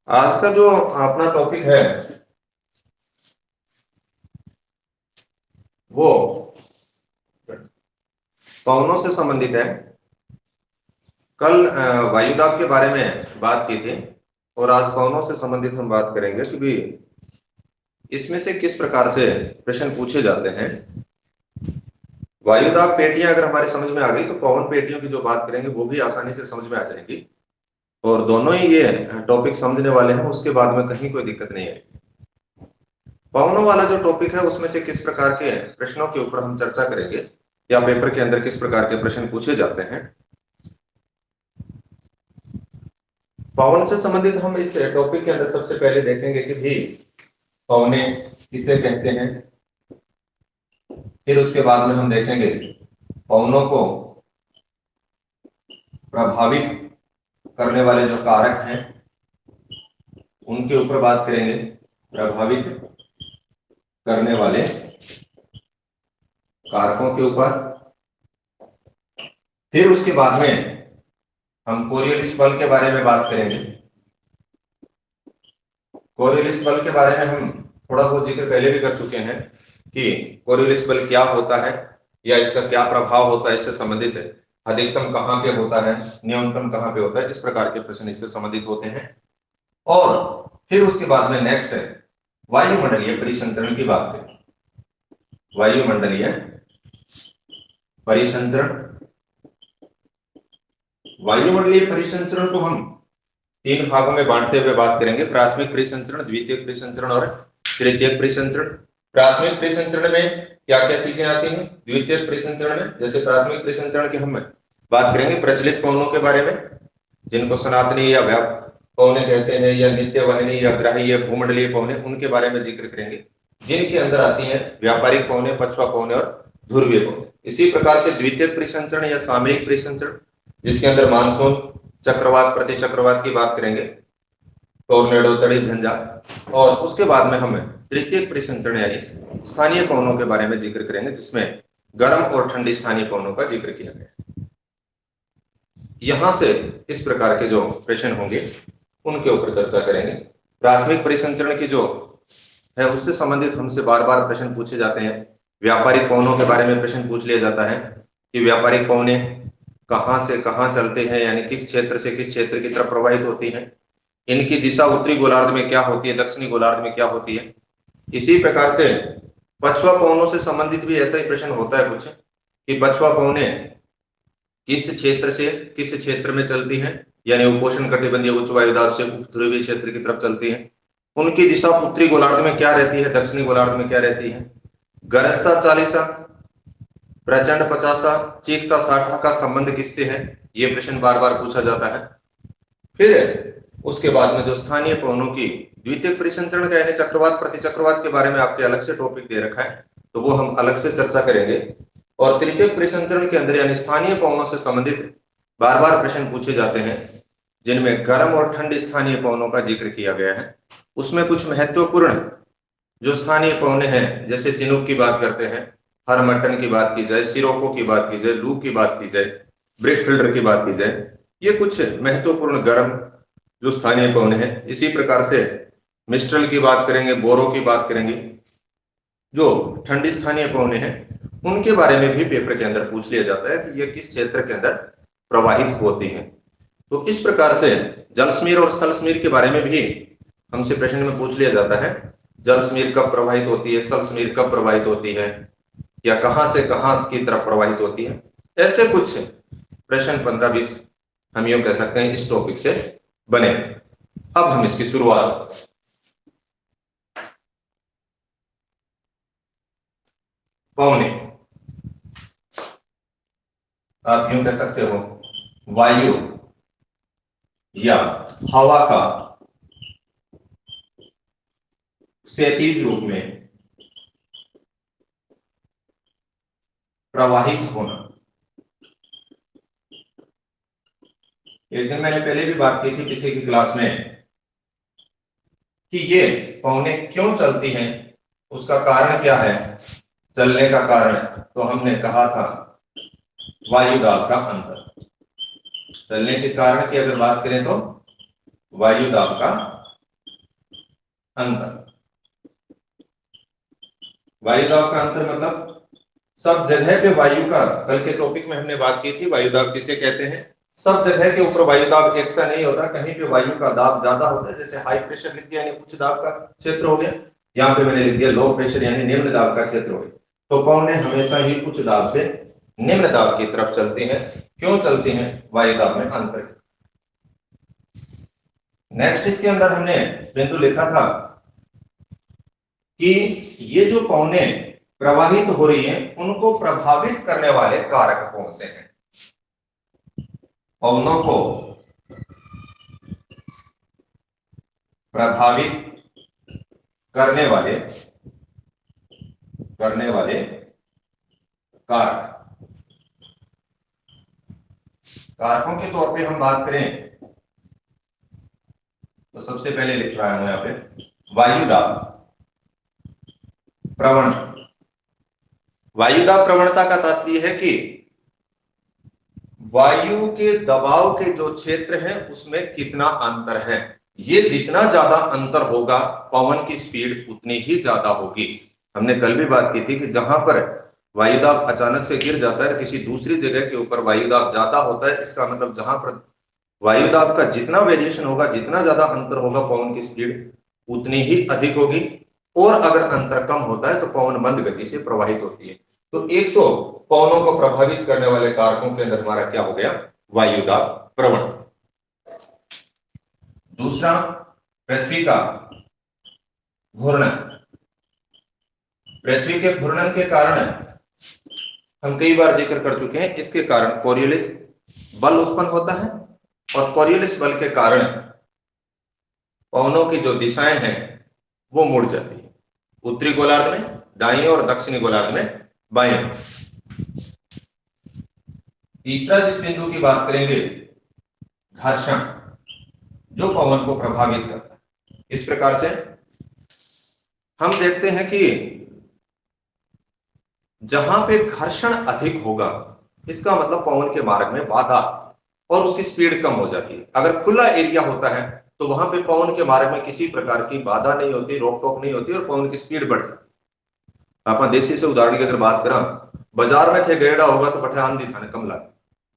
आज का जो अपना टॉपिक है वो पवनों से संबंधित है। कल वायुदाब के बारे में बात की थी और आज पवनों से संबंधित हम बात करेंगे कि भी इसमें से किस प्रकार से प्रश्न पूछे जाते हैं। वायुदाब पेटियां अगर हमारे समझ में आ गई तो पवन पेटियों की जो बात करेंगे वो भी आसानी से समझ में आ जाएगी और दोनों ही ये टॉपिक समझने वाले हैं, उसके बाद में कहीं कोई दिक्कत नहीं है। पवनों वाला जो टॉपिक है उसमें से किस प्रकार के प्रश्नों के ऊपर हम चर्चा करेंगे या पेपर के अंदर किस प्रकार के प्रश्न पूछे जाते हैं। पवन से संबंधित हम इस टॉपिक के अंदर सबसे पहले देखेंगे कि भी पवने किसे कहते हैं। फिर उसके बाद में हम देखेंगे पवनों को प्रभावित करने वाले जो कारक हैं उनके ऊपर बात करेंगे, प्रभावित करने वाले कारकों के ऊपर। फिर उसके बाद में हम कोरियोलिस बल के बारे में बात करेंगे। कोरियोलिस बल के बारे में हम थोड़ा बहुत जिक्र पहले भी कर चुके हैं कि कोरियोलिस बल क्या होता है या इसका क्या प्रभाव होता है, इससे संबंधित है। अधिकतम कहां पे होता है, न्यूनतम कहां पे होता है, जिस प्रकार के प्रश्न इससे संबंधित होते हैं। और फिर उसके बाद में नेक्स्ट है वायुमंडलीय परिसंचरण की बात करें। वायुमंडलीय परिसंचरण, वायुमंडलीय परिसंचरण को हम तीन भागों में बांटते हुए बात करेंगे, प्राथमिक परिसंचरण, द्वितीयक परिसंचरण और तृतीयक परिसंचरण। प्राथमिक परिसंचरण में क्या क्या चीजें आती हैं, द्वितीयक परिसंचरण में जैसे प्राथमिक परिसंचरण की हम बात करेंगे प्रचलित पवनों के बारे में जिनको सनातनी या पवने कहते हैं या नित्य वाहिनी या ग्राही या भूमंडलीय पवने, उनके बारे में जिक्र करेंगे जिनके अंदर आती हैं व्यापारिक पवने, पछुआ पवने और ध्रुवीय पवने। इसी प्रकार से द्वितीयक परिसंचरण या सामयिक परिसंचरण जिसके अंदर मानसून, चक्रवात, प्रति चक्रवात की बात करेंगे, टोर्नेडो, तड़ी, झंझा। और उसके बाद में हम तृतीयक परिसंचरण यानी स्थानीय पवनों के बारे में जिक्र करेंगे जिसमें गर्म और ठंडी स्थानीय पवनों का जिक्र किया गया। यहां से इस प्रकार के जो प्रश्न होंगे उनके ऊपर चर्चा करेंगे। प्राथमिक परिसंचरण की जो है उससे संबंधित हमसे बार बार प्रश्न पूछे जाते हैं। व्यापारिक पवनों के बारे में प्रश्न पूछ लिया जाता है कि व्यापारिक पवने कहां से कहां चलते हैं, यानी किस क्षेत्र से किस क्षेत्र की तरफ प्रवाहित होती हैं, इनकी दिशा उत्तरी गोलार्ध में क्या होती है, दक्षिणी गोलार्ध में क्या होती है। इसी प्रकार से पछुआ पवनों से संबंधित भी ऐसा ही प्रश्न होता है कुछ कि पछुआ पवने किस क्षेत्र से किस क्षेत्र में चलती हैं, यानी उपोष्ण कटिबंधीय उच्च वायुदाब से उप ध्रुवीय क्षेत्र की तरफ चलती हैं। उनकी दिशा उत्तरी गोलार्ध में क्या रहती है, दक्षिणी गोलार्ध में क्या रहती है। गरजता 40, प्रचंड 50, चीखता 60 का संबंध किससे है, ये प्रश्न बार बार पूछा जाता है। फिर उसके बाद में जो स्थानीय पवनों की द्वितीय परिसंचरण का यानी चक्रवात, प्रति चक्रवात के बारे में आपके अलग से टॉपिक दे रखा है तो वो हम अलग से चर्चा करेंगे। और तृतीय परिसंचरण के अंदर यानी स्थानीय पवनों से संबंधित बार बार प्रश्न पूछे जाते हैं जिनमें गर्म और ठंडी स्थानीय पवनों का जिक्र किया गया है। उसमें कुछ महत्वपूर्ण जो स्थानीय पवने हैं, जैसे चिनूक की बात करते हैं, हरमट्टन की बात की जाए, सिरोको की बात की जाए, लू की बात की जाए, ब्रिक फिल्डर की बात की जाए, ये कुछ महत्वपूर्ण गर्म जो स्थानीय पवने हैं। इसी प्रकार से मिस्ट्रल की बात करेंगे, बोरो की बात करेंगे। जो ठंडी स्थानीय पवने हैं उनके बारे में भी पेपर के अंदर पूछ लिया जाता है कि ये किस क्षेत्र के अंदर प्रवाहित होती हैं। तो इस प्रकार से जलसमीर और स्थलसमीर के बारे में भी हमसे प्रश्न में पूछ लिया जाता है, जलसमीर कब प्रवाहित होती है, स्थलसमीर कब प्रवाहित होती है, या कहां से कहां की तरफ प्रवाहित होती है। ऐसे कुछ प्रश्न 15-20 हम यूं कह सकते हैं इस टॉपिक से बने। अब हम इसकी शुरुआत पवने, आप यूं कह सकते हो वायु या हवा का क्षैतिज रूप में प्रवाहित होना। एक दिन मैंने पहले भी बात की थी किसी की क्लास में कि ये पवने क्यों चलती हैं, उसका कारण क्या है, चलने का कारण। तो हमने कहा था वायुदाब का अंतर। चलने के कारण की अगर बात करें तो वायुदाब का अंतर। वायु दाब का अंतर मतलब सब जगह पे वायु का, कल के टॉपिक में हमने बात की थी वायु दाब किसे कहते हैं। सब जगह के ऊपर वायु दाब एक सा नहीं होता, कहीं पे वायु का दाब ज्यादा होता है, जैसे हाई प्रेशर लिख दिया यानी उच्च दाब का क्षेत्र हो गया, यहाँ पे मैंने लिख दिया लो प्रेशर यानी निम्न दाब का क्षेत्र हो गया। तो पवनें हमेशा ही उच्च दाब से निम्न दाब की तरफ चलती हैं। क्यों चलती हैं? वायु दाब में अंतर। नेक्स्ट इसके अंदर हमने बिंदु लिखा था कि ये जो पवनें प्रवाहित हो रही हैं उनको प्रभावित करने वाले कारक कौन से हैं। पवनों को प्रभावित करने वाले कारक, कारकों के तौर पे हम बात करें तो सबसे पहले लिख रहा हूं यहां पे वायुदाब प्रवणता। वायुदाब प्रवणता का तात्पर्य है कि वायु के दबाव के जो क्षेत्र है उसमें कितना अंतर है। ये जितना ज्यादा अंतर होगा पवन की स्पीड उतनी ही ज्यादा होगी। हमने कल भी बात की थी कि जहां पर वायुदाब अचानक से गिर जाता है किसी दूसरी जगह के ऊपर वायुदाब ज्यादा होता है, इसका मतलब जहां पर वायुदाब का जितना वेरिएशन होगा, जितना ज्यादा अंतर होगा पवन की स्पीड उतनी ही अधिक होगी। और अगर अंतर कम होता है तो पवन मंद गति से प्रवाहित होती है। तो एक तो पवनों को प्रभावित करने वाले कारकों के अंदर हमारा क्या हो गया? वायुदाब प्रवणता। दूसरा पृथ्वी का घूर्णन। पृथ्वी के घूर्णन के कारण हम कई बार जिक्र कर चुके हैं, इसके कारण कोरियोलिस बल उत्पन्न होता है और कोरियोलिस बल के कारण पवनों की जो दिशाएं हैं वो मुड़ जाती है, उत्तरी गोलार्ध में दाईं और दक्षिणी गोलार्ध में बाईं। तीसरा जिस बिंदु की बात करेंगे घर्षण, जो पवन को प्रभावित करता है। इस प्रकार से हम देखते हैं कि जहां पे घर्षण अधिक होगा इसका मतलब पवन के मार्ग में बाधा और उसकी स्पीड कम हो जाती है। अगर खुला एरिया होता है तो वहां पे पवन के मार्ग में किसी प्रकार की बाधा नहीं होती, रोक टोक नहीं होती और पवन की स्पीड बढ़ जाती है। आप देसी से उदाहरण की अगर बात करें, बाजार में थे गेड़ा होगा तो बठे आंधी थाने कम लगे,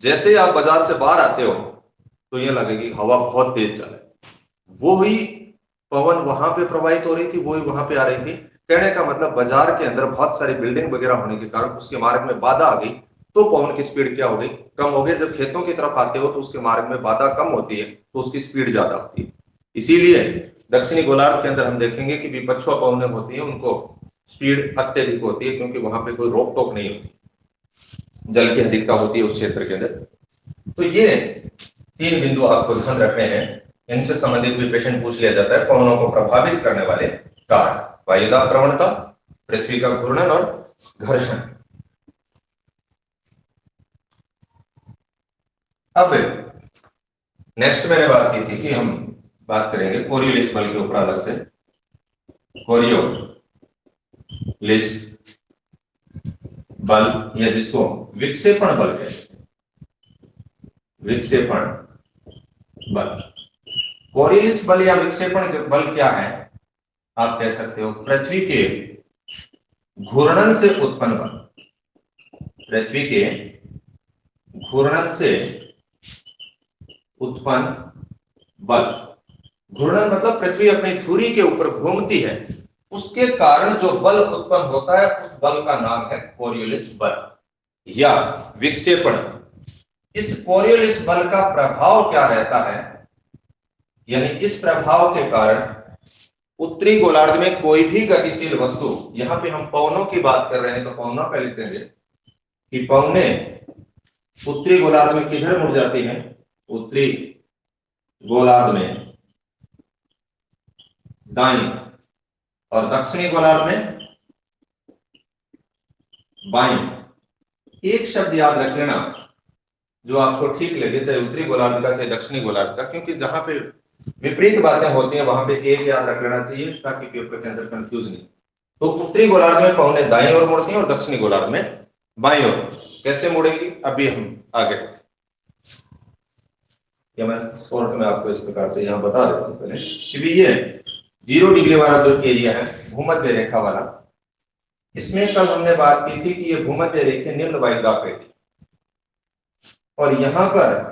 जैसे ही आप बाजार से बाहर आते हो तो ये लगेगी हवा बहुत तेज चले। वो ही पवन वहां पे प्रवाहित हो रही थी, वो ही वहां पे आ रही थी। कहने का मतलब बाजार के अंदर बहुत सारी बिल्डिंग वगैरह होने के कारण उसके मार्ग में बाधा आ गई तो पवन की स्पीड क्या हो गई? कम हो गई। जब खेतों की तरफ आते हो तो उसके मार्ग में बाधा कम होती है तो उसकी स्पीड ज्यादा होती है। इसीलिए दक्षिणी गोलार्ध के अंदर हम देखेंगे कि विपक्षुआ पवनें होती हैं उनको स्पीड अत्यधिक होती है क्योंकि वहां पे कोई रोक टोक नहीं होती, जल की अधिकता होती है उस क्षेत्र के अंदर। तो ये 3 बिंदु आपको ध्यान रखने हैं, इनसे संबंधित भी प्रश्न पूछ लिया जाता है। पवनों को प्रभावित करने वाले कारक वायुदाब प्रवणता, पृथ्वी का घूर्णन और घर्षण। अब नेक्स्ट मैंने बात की थी कि हम बात करेंगे कोरियोलिस बल के ऊपर अलग से। कोरियोलिस बल या जिसको विक्षेपण बल कहते हैं, विक्षेपण बल। कोरियोलिस बल या विक्षेपण बल क्या है? आप कह सकते हो पृथ्वी के घूर्णन से उत्पन्न बल। पृथ्वी के घूर्णन से उत्पन्न बल। घूर्णन मतलब पृथ्वी अपनी धुरी के ऊपर घूमती है, उसके कारण जो बल उत्पन्न होता है उस बल का नाम है कोरियोलिस बल या विक्षेपण। इस कोरियोलिस बल का प्रभाव क्या रहता है? यानी इस प्रभाव के कारण उत्तरी गोलार्ध में कोई भी गतिशील वस्तु, यहां पे हम पवनों की बात कर रहे हैं तो पवनों का लिख देंगे कि पवनें उत्तरी गोलार्ध में किधर मुड़ जाती हैं? उत्तरी गोलार्ध में दाईं और दक्षिणी गोलार्ध में बाईं। एक शब्द याद रख लेना जो आपको ठीक लगे, चाहे उत्तरी गोलार्ध का चाहे दक्षिणी गोलार्ध का, क्योंकि जहां पे विपरीत बातें होती हैं वहां पे एक याद रख लेना चाहिए ताकि पेपर के अंदर कंफ्यूज नहीं। तो उत्तरी गोलार्ध में पवनें दाईं ओर मुड़ती हैं और दक्षिणी गोलार्ध में बाईं ओर। कैसे मुड़ेंगी अभी हम आगे, या मैं शॉर्ट में आपको इस प्रकार से यहां बता देता हूं पहले कि भी ये 0 डिग्री वाला जो एरिया है भूमध्य रेखा वाला, इसमें कल हमने बात की थी कि ये भूमध्य रेखा निम्न वायुदाब पेटी, और यहां पर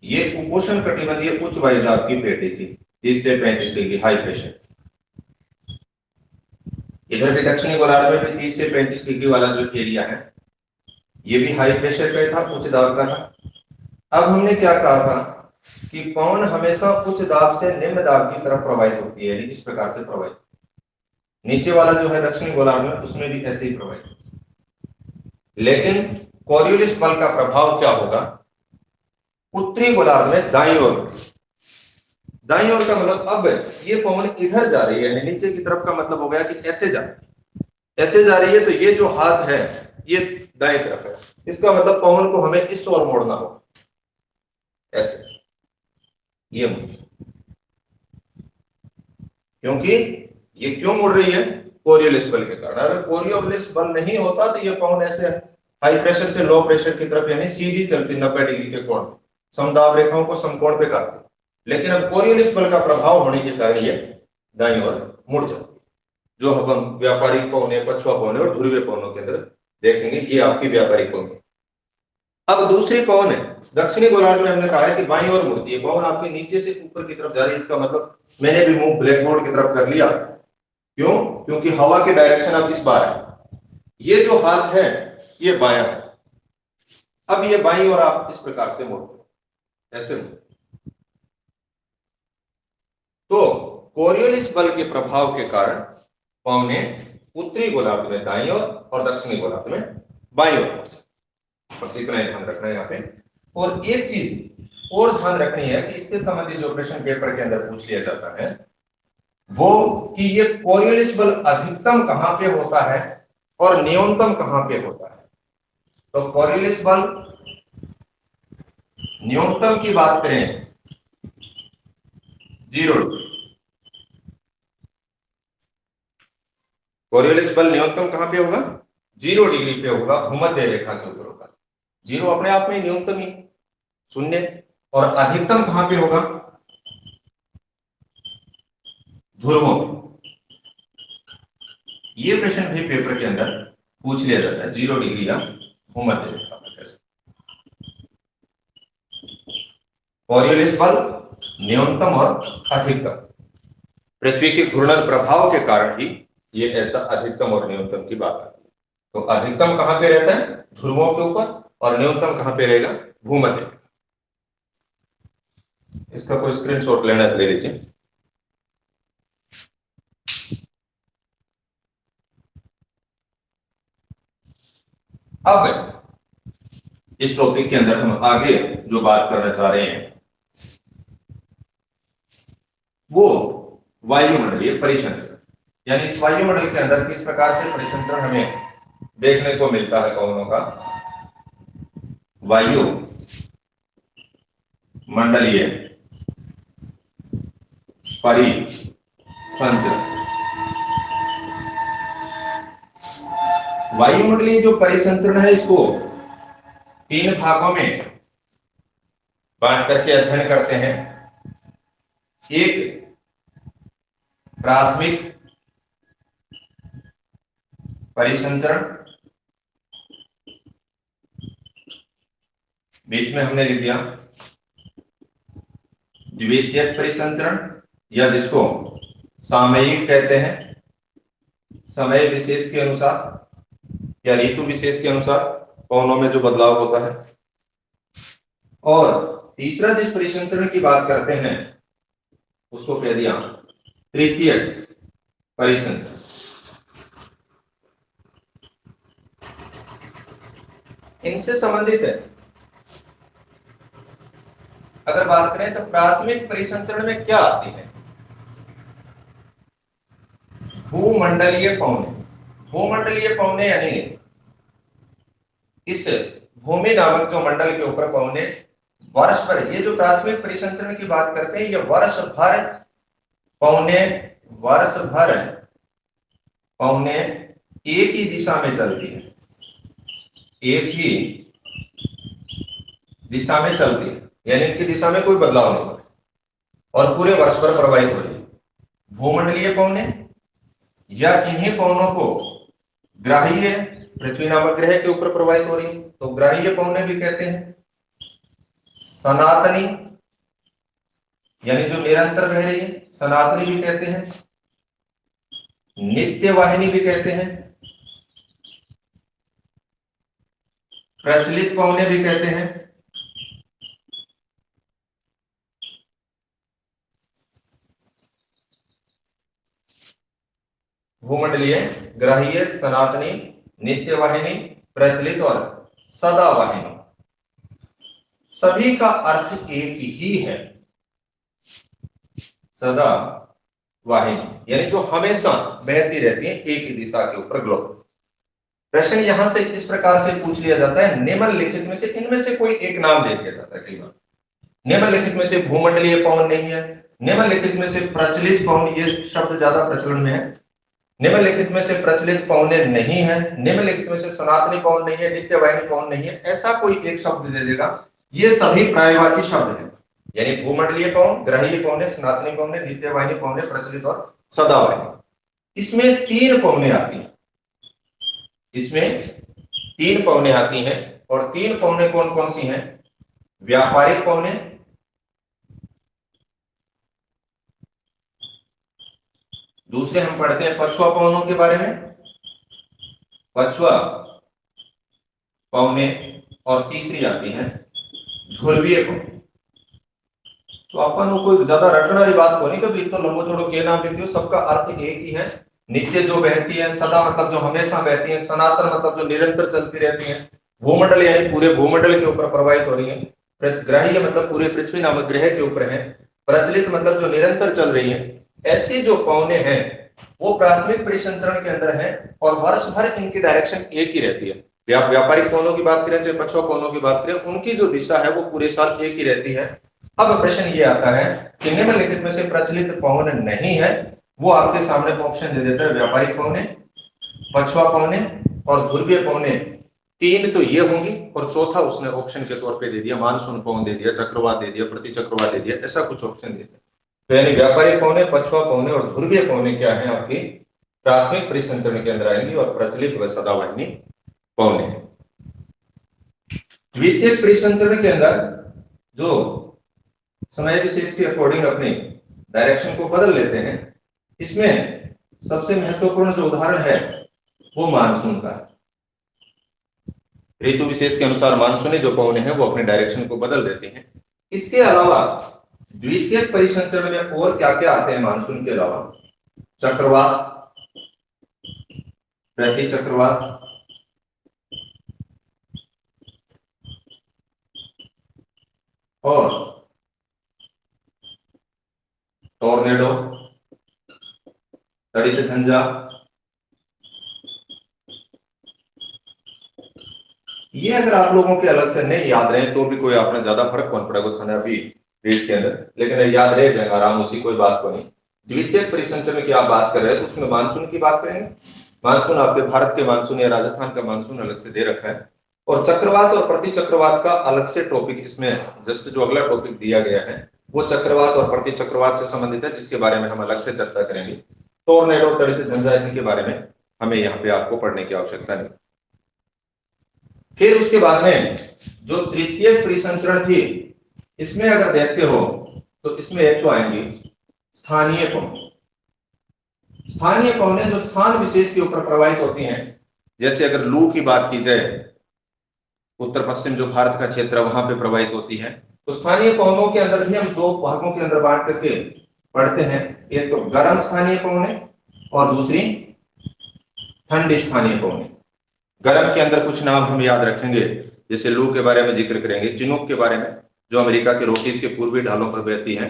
ये उपोष्ण कटिबंधीय उच्च वायुदाब की पेटी थी 30 से 35 डिग्री हाई प्रेशर। इधर भी दक्षिणी गोलार्ध में भी 30 से 35 डिग्री वाला जो एरिया है ये भी हाई प्रेशर का था, उच्च दाब का था। अब हमने क्या कहा था कि पवन हमेशा उच्च दाब से निम्न दाब की तरफ प्रवाहित होती है, इस प्रकार से प्रवाहित। नीचे वाला जो है दक्षिणी गोलार्ध में उसमें भी ऐसे ही प्रवाहित। लेकिन कोरियोलिस बल का प्रभाव क्या होगा उत्तरी गोलार्ध में दाईं ओर। दाईं ओर का मतलब अब ये पवन इधर जा रही है, नीचे की तरफ का मतलब हो गया कि ऐसे जा रही है, ऐसे जा रही है, तो ये जो हाथ है ये दाएं तरफ है, इसका मतलब पवन को हमें इस ओर मोड़ना होगा, ऐसे ये मुड़, क्योंकि ये क्यों मुड़ रही है कोरियोलिस बल के कारण। अगर कोरियोलिस बल नहीं होता तो ये पवन ऐसे हाई प्रेशर से लो प्रेशर की तरफ यानी सीधी चलती 90 डिग्री के कोण, समदाब रेखाओं को समकोण पे काटती। लेकिन अब कोरियोलिस बल का प्रभाव होने के कारण ये दाईं ओर मुड़ जाती है, जो हम व्यापारिक पवने, पछुआ पवने और ध्रुवीय पवनों के अंदर देखेंगे। ये आपकी व्यापारिक पवन। अब दूसरी पवन है दक्षिणी गोलार्ध में, हमने कहा है कि बाईं ओर मुड़ती है पवन, आपके नीचे से ऊपर की तरफ जा रही है। इसका मतलब मैंने भी मुंह ब्लैक बोर्ड की तरफ कर लिया, क्यों? क्योंकि हवा की डायरेक्शन अब इस बार है, ये जो हाथ है ये बायां है। अब ये बाईं ओर आप इस प्रकार से मोड़ते ऐसे मोड़ते। तो कोरियोलिस बल के प्रभाव के कारण पवने उत्तरी गोलार्ध में दाईं ओर और दक्षिणी गोलार्ध में बाईं ओर, बस इतना ही ध्यान रखना है यहाँ पे। और एक चीज और ध्यान रखनी है कि इससे संबंधित जो प्रश्न पेपर के अंदर पूछ लिया जाता है वो कि ये कोरियोलिस बल अधिकतम कहां पे होता है और न्यूनतम कहां पे होता है। तो कोरियोलिस बल न्यूनतम की बात करें 0 डिग्री, कोरियोलिस बल न्यूनतम कहां पे होगा 0 डिग्री पे होगा, भूमध्य रेखा के ऊपर होगा। 0 अपने आप में न्यूनतम ही शून्य, और अधिकतम कहां पे होगा ध्रुवों पे। ये प्रश्न भी पेपर के अंदर पूछ लिया जाता है 0 डिग्री या भूमध्य रेखा पर। कोरियोलिस बल न्यूनतम और अधिकतम पृथ्वी के घूर्णन प्रभाव के कारण ही ये ऐसा अधिकतम और न्यूनतम की बात आती है। तो अधिकतम कहां पे रहता है ध्रुवों के ऊपर, और न्यूनतम कहां पे रहेगा भूमध्य। इसका कोई स्क्रीनशॉट लेना है ले लीजिए। अब इस टॉपिक के अंदर हम आगे जो बात करना चाह रहे हैं वो वायुमंडलीय परिसंचरण, यानी इस वायुमंडल के अंदर किस प्रकार से परिसंचरण हमें देखने को मिलता है पवनों का। वायु मंडलीय परिसंचरण। वायुमंडलीय जो परिसंचरण है इसको 3 भागों में बांट करके अध्ययन करते हैं। एक प्राथमिक परिसंचरण, बीच में हमने लिख दिया द्वितीयक परिसंचरण, या जिसको सामयिक कहते हैं, समय विशेष के अनुसार या ऋतु विशेष के अनुसार पवनों में जो बदलाव होता है। और तीसरा जिस परिसंचरण की बात करते हैं उसको कह दिया तृतीयक परिसंचरण। इनसे संबंधित है अगर बात करें तो प्राथमिक परिसंचरण में क्या आती है भूमंडलीय पवने। भूमंडलीय पवने यानी इस भूमि नामक जो मंडल के ऊपर पवने वर्ष भर, ये जो प्राथमिक परिसंचरण की बात करते हैं ये वर्ष भर पवने, वर्ष भर पवने एक ही दिशा में चलती है, एक ही दिशा में चलती है, यानी इनकी दिशा में कोई बदलाव नहीं होता। और पूरे वर्ष भर प्रवाहित हो रही है। भूमंडलीय पवनें या इन्हीं पवनों को ग्राहीय पृथ्वी नामक ग्रह के ऊपर प्रवाहित हो रही है तो ग्राहीय पवनें भी कहते हैं। सनातनी यानी जो निरंतर बह रही है सनातनी भी कहते हैं। नित्य वाहिनी भी कहते हैं। प्रचलित पवनें भी कहते हैं। भूमंडलीय, ग्राहीय, सनातनी, नित्य वाहिनी, प्रचलित और सदा वाहिनी, सभी का अर्थ एक ही है, सदा वाहिनी यानी जो हमेशा बहती रहती है एक ही दिशा के ऊपर ग्लोब। प्रश्न यहां से इस प्रकार से पूछ लिया जाता है, निम्नलिखित में से इनमें से कोई एक नाम दे दिया जाता है कई बार। निम्नलिखित में से भूमंडलीय पवन नहीं है, निम्नलिखित में से प्रचलित पवन, ये शब्द ज्यादा प्रचलन में है, निम्नलिखित में से प्रचलित पवनें नहीं है, निम्नलिखित में से सनातनी पवन नहीं है, नित्य वाहिनी पवन नहीं है, ऐसा कोई एक शब्द दे देगा। ये सभी पर्यायवाची शब्द हैं, यानी भूमंडलीय पवन, ग्राहीय पवनें, सनातनी पवनें, नित्य वाहिनी पवनें, प्रचलित और सदा वाहिनी। इसमें तीन पवनें आती हैं, इसमें तीन पवनें आती हैं और तीन पवनें कौन कौन सी हैं? व्यापारिक पवनें, दूसरे हम पढ़ते हैं पछुआ पवनों के बारे में, पछुआ पवनें, और तीसरी आती है ध्रुवीय पवन। तो अपन को कोई ज्यादा रटने वाली बात को नहीं, कभी तो लंबो चौड़ो के नाम लिखते हो, सबका अर्थ एक ही है। नित्य जो बहती है, सदा मतलब जो हमेशा बहती है, सनातन मतलब जो निरंतर चलती रहती है, भूमंडल यानी पूरे भूमंडल के ऊपर प्रवाहित हो रही है, ग्राहीय मतलब पूरे पृथ्वी नामक ग्रह के ऊपर है, प्रचलित मतलब जो निरंतर चल रही है। ऐसी जो पवनें हैं वो प्राथमिक परिसंचरण के अंदर है और वर्ष भर इनकी डायरेक्शन एक ही रहती है। व्यापारिक पवनों की बात करें चाहे पछुआ पवनों की बात करें, उनकी जो दिशा है वो पूरे साल एक ही रहती है। अब प्रश्न ये आता है कि निम्नलिखित में से प्रचलित पवन नहीं है, वो आपके सामने ऑप्शन दे देता है व्यापारिक पवनें, पछुआ पवनें और ध्रुवीय पवनें। तीन तो ये होंगी और चौथा उसने ऑप्शन के तौर पे दे दिया, मानसून पवन दे दिया, चक्रवात दे दिया, प्रति चक्रवात दे दिया, ऐसा कुछ ऑप्शन दे दिया। तो यानी व्यापारिक पवनें, पछुआ पवनें और ध्रुवीय पवनें क्या है आपकी प्राथमिक परिसंचरण के अंदर आएंगी और प्रचलित व सदावाहिनी पवनें हैं। द्वितीयक परिसंचरण के अंदर जो समय विशेष के अकॉर्डिंग अपने डायरेक्शन को बदल लेते हैं, इसमें सबसे महत्वपूर्ण जो उदाहरण है वो मानसून का है। ऋतु विशेष के अनुसार मानसूनी जो पवनें हैं वो अपने डायरेक्शन को बदल देती हैं। इसके अलावा द्वितीयक परिसंचरण में और क्या क्या आते हैं मानसून के अलावा? चक्रवात, प्रति चक्रवात, और टॉर्नेडो, तड़ित झंझा। ये अगर आप लोगों के अलग से नहीं याद रहे तो भी कोई आपने ज्यादा फर्क कौन पड़ेगा खाना अभी रीड के अंदर, लेकिन याद रह जाएगा आराम, उसी कोई बात को नहीं। द्वितीयक परिसंचरण की आप बात कर रहे हैं तो उसमें मानसून की बात करेंगे। मानसून आपके भारत के मानसून या राजस्थान का मानसून अलग से दे रखा है, और चक्रवात और प्रति चक्रवात का अलग से टॉपिक इसमें जस्ट जो अगला टॉपिक दिया गया है वो चक्रवात और प्रति चक्रवात से संबंधित है, जिसके बारे में हम अलग से चर्चा करेंगे। टॉर्नेडो, तड़ित झंझा, इनके बारे में हमें यहाँ पे आपको पढ़ने की आवश्यकता नहीं। फिर उसके बाद में जो तृतीय परिसंचरण थी, इसमें अगर देखते हो तो इसमें एक तो आएंगी स्थानीय पवन। स्थानीय पवनें जो स्थान विशेष के ऊपर प्रवाहित होती हैं, जैसे अगर लू की बात की जाए, उत्तर पश्चिम जो भारत का क्षेत्र है वहां पे प्रवाहित होती है। तो स्थानीय पवनों के अंदर भी हम दो भागों के अंदर बांट करके पढ़ते हैं, एक तो गर्म स्थानीय पवनें और दूसरी ठंडी स्थानीय पवनें। गर्म के अंदर कुछ नाम हम याद रखेंगे, जैसे लू के बारे में जिक्र करेंगे, चिनूक के बारे में जो अमेरिका के रॉकीज के पूर्वी ढालों पर बहती है,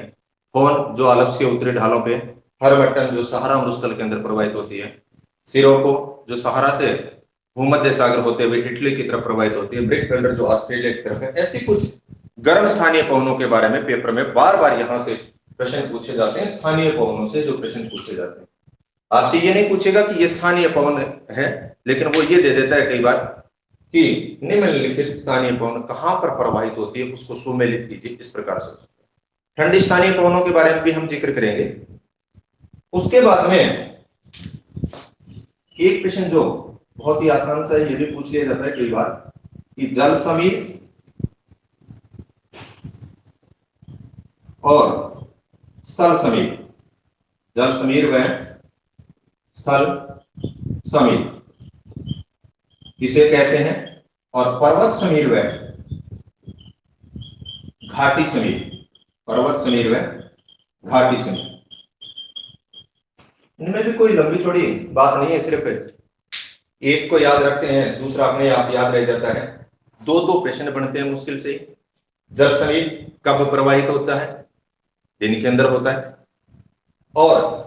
फोन जो आल्प्स के उत्तरी ढालों पे, हरवट्टन जो सहारा मरुस्थल के अंदर प्रवाहित होती है, सिरोको जो सहारा से भूमध्य सागर होते हुए इटली की तरफ प्रवाहित होती है, ब्रिक थंडर जो ऑस्ट्रेलिया की तरफ है। ऐसी कुछ गर्म स्थानीय पवनों के बारे में पेपर में बार बार यहाँ से प्रश्न पूछे जाते हैं, स्थानीय पवनों से जो प्रश्न पूछे जाते हैं। आपसे ये नहीं पूछेगा कि ये स्थानीय पवन है, लेकिन वो ये दे देता है कई बार कि निम्नलिखित स्थानीय पवन कहां पर प्रवाहित होती है, उसको सुमेलित कीजिए, इस प्रकार से। ठंडी स्थानीय पवनों के बारे में भी हम जिक्र करेंगे। उसके बाद में एक प्रश्न जो बहुत ही आसान सा है, ये भी पूछ लिया जाता है कई बार कि जल समीर और स्थल समीर, जल समीर व स्थल समीर किसे कहते हैं, और पर्वत समीर व घाटी समीर, पर्वत समीर व घाटी समीर। इनमें भी कोई लंबी चौड़ी बात नहीं है, सिर्फ एक को याद रखते हैं, दूसरा अपने आप याद रह जाता है। दो दो प्रश्न बनते हैं मुश्किल से। जल समीर कब प्रवाहित होता है, दिन के अंदर होता है। और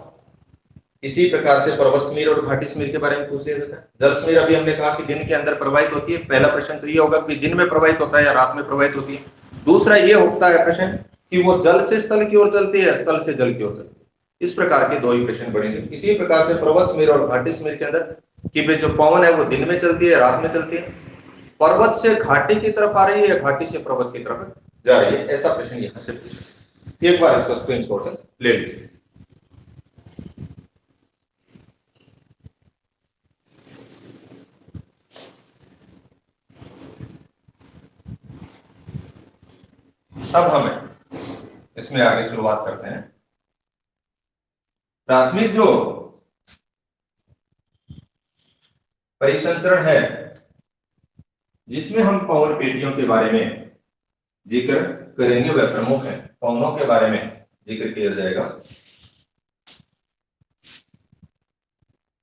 इसी प्रकार से पर्वत समीर और घाटी समीर के बारे में पूछ लिया जाता है। जल समीर अभी हमने कहा कि दिन के अंदर प्रवाहित होती है। पहला प्रश्न तो ये होगा कि दिन में प्रवाहित होता है या रात में प्रवाहित होती है। दूसरा ये होता है प्रश्न कि वो जल से स्थल की ओर चलती है, स्थल से जल की ओर चलती है। इस प्रकार के दो ही प्रश्न बनेंगे। इसी प्रकार से पर्वत समीर और घाटी समीर के अंदर कि वे जो पवन है वो दिन में चलती है, रात में चलती है, पर्वत से घाटी की तरफ आ रही है या घाटी से पर्वत की तरफ जा रही है, ऐसा प्रश्न यहां से पूछा। एक बार इसका स्क्रीनशॉट ले लीजिए। अब हम इसमें आगे शुरुआत करते हैं। प्राथमिक जो परिसंचरण है जिसमें हम पवन पेटियों के बारे में जिक्र करेंगे वह प्रमुख है। पवनों के बारे में जिक्र किया जाएगा।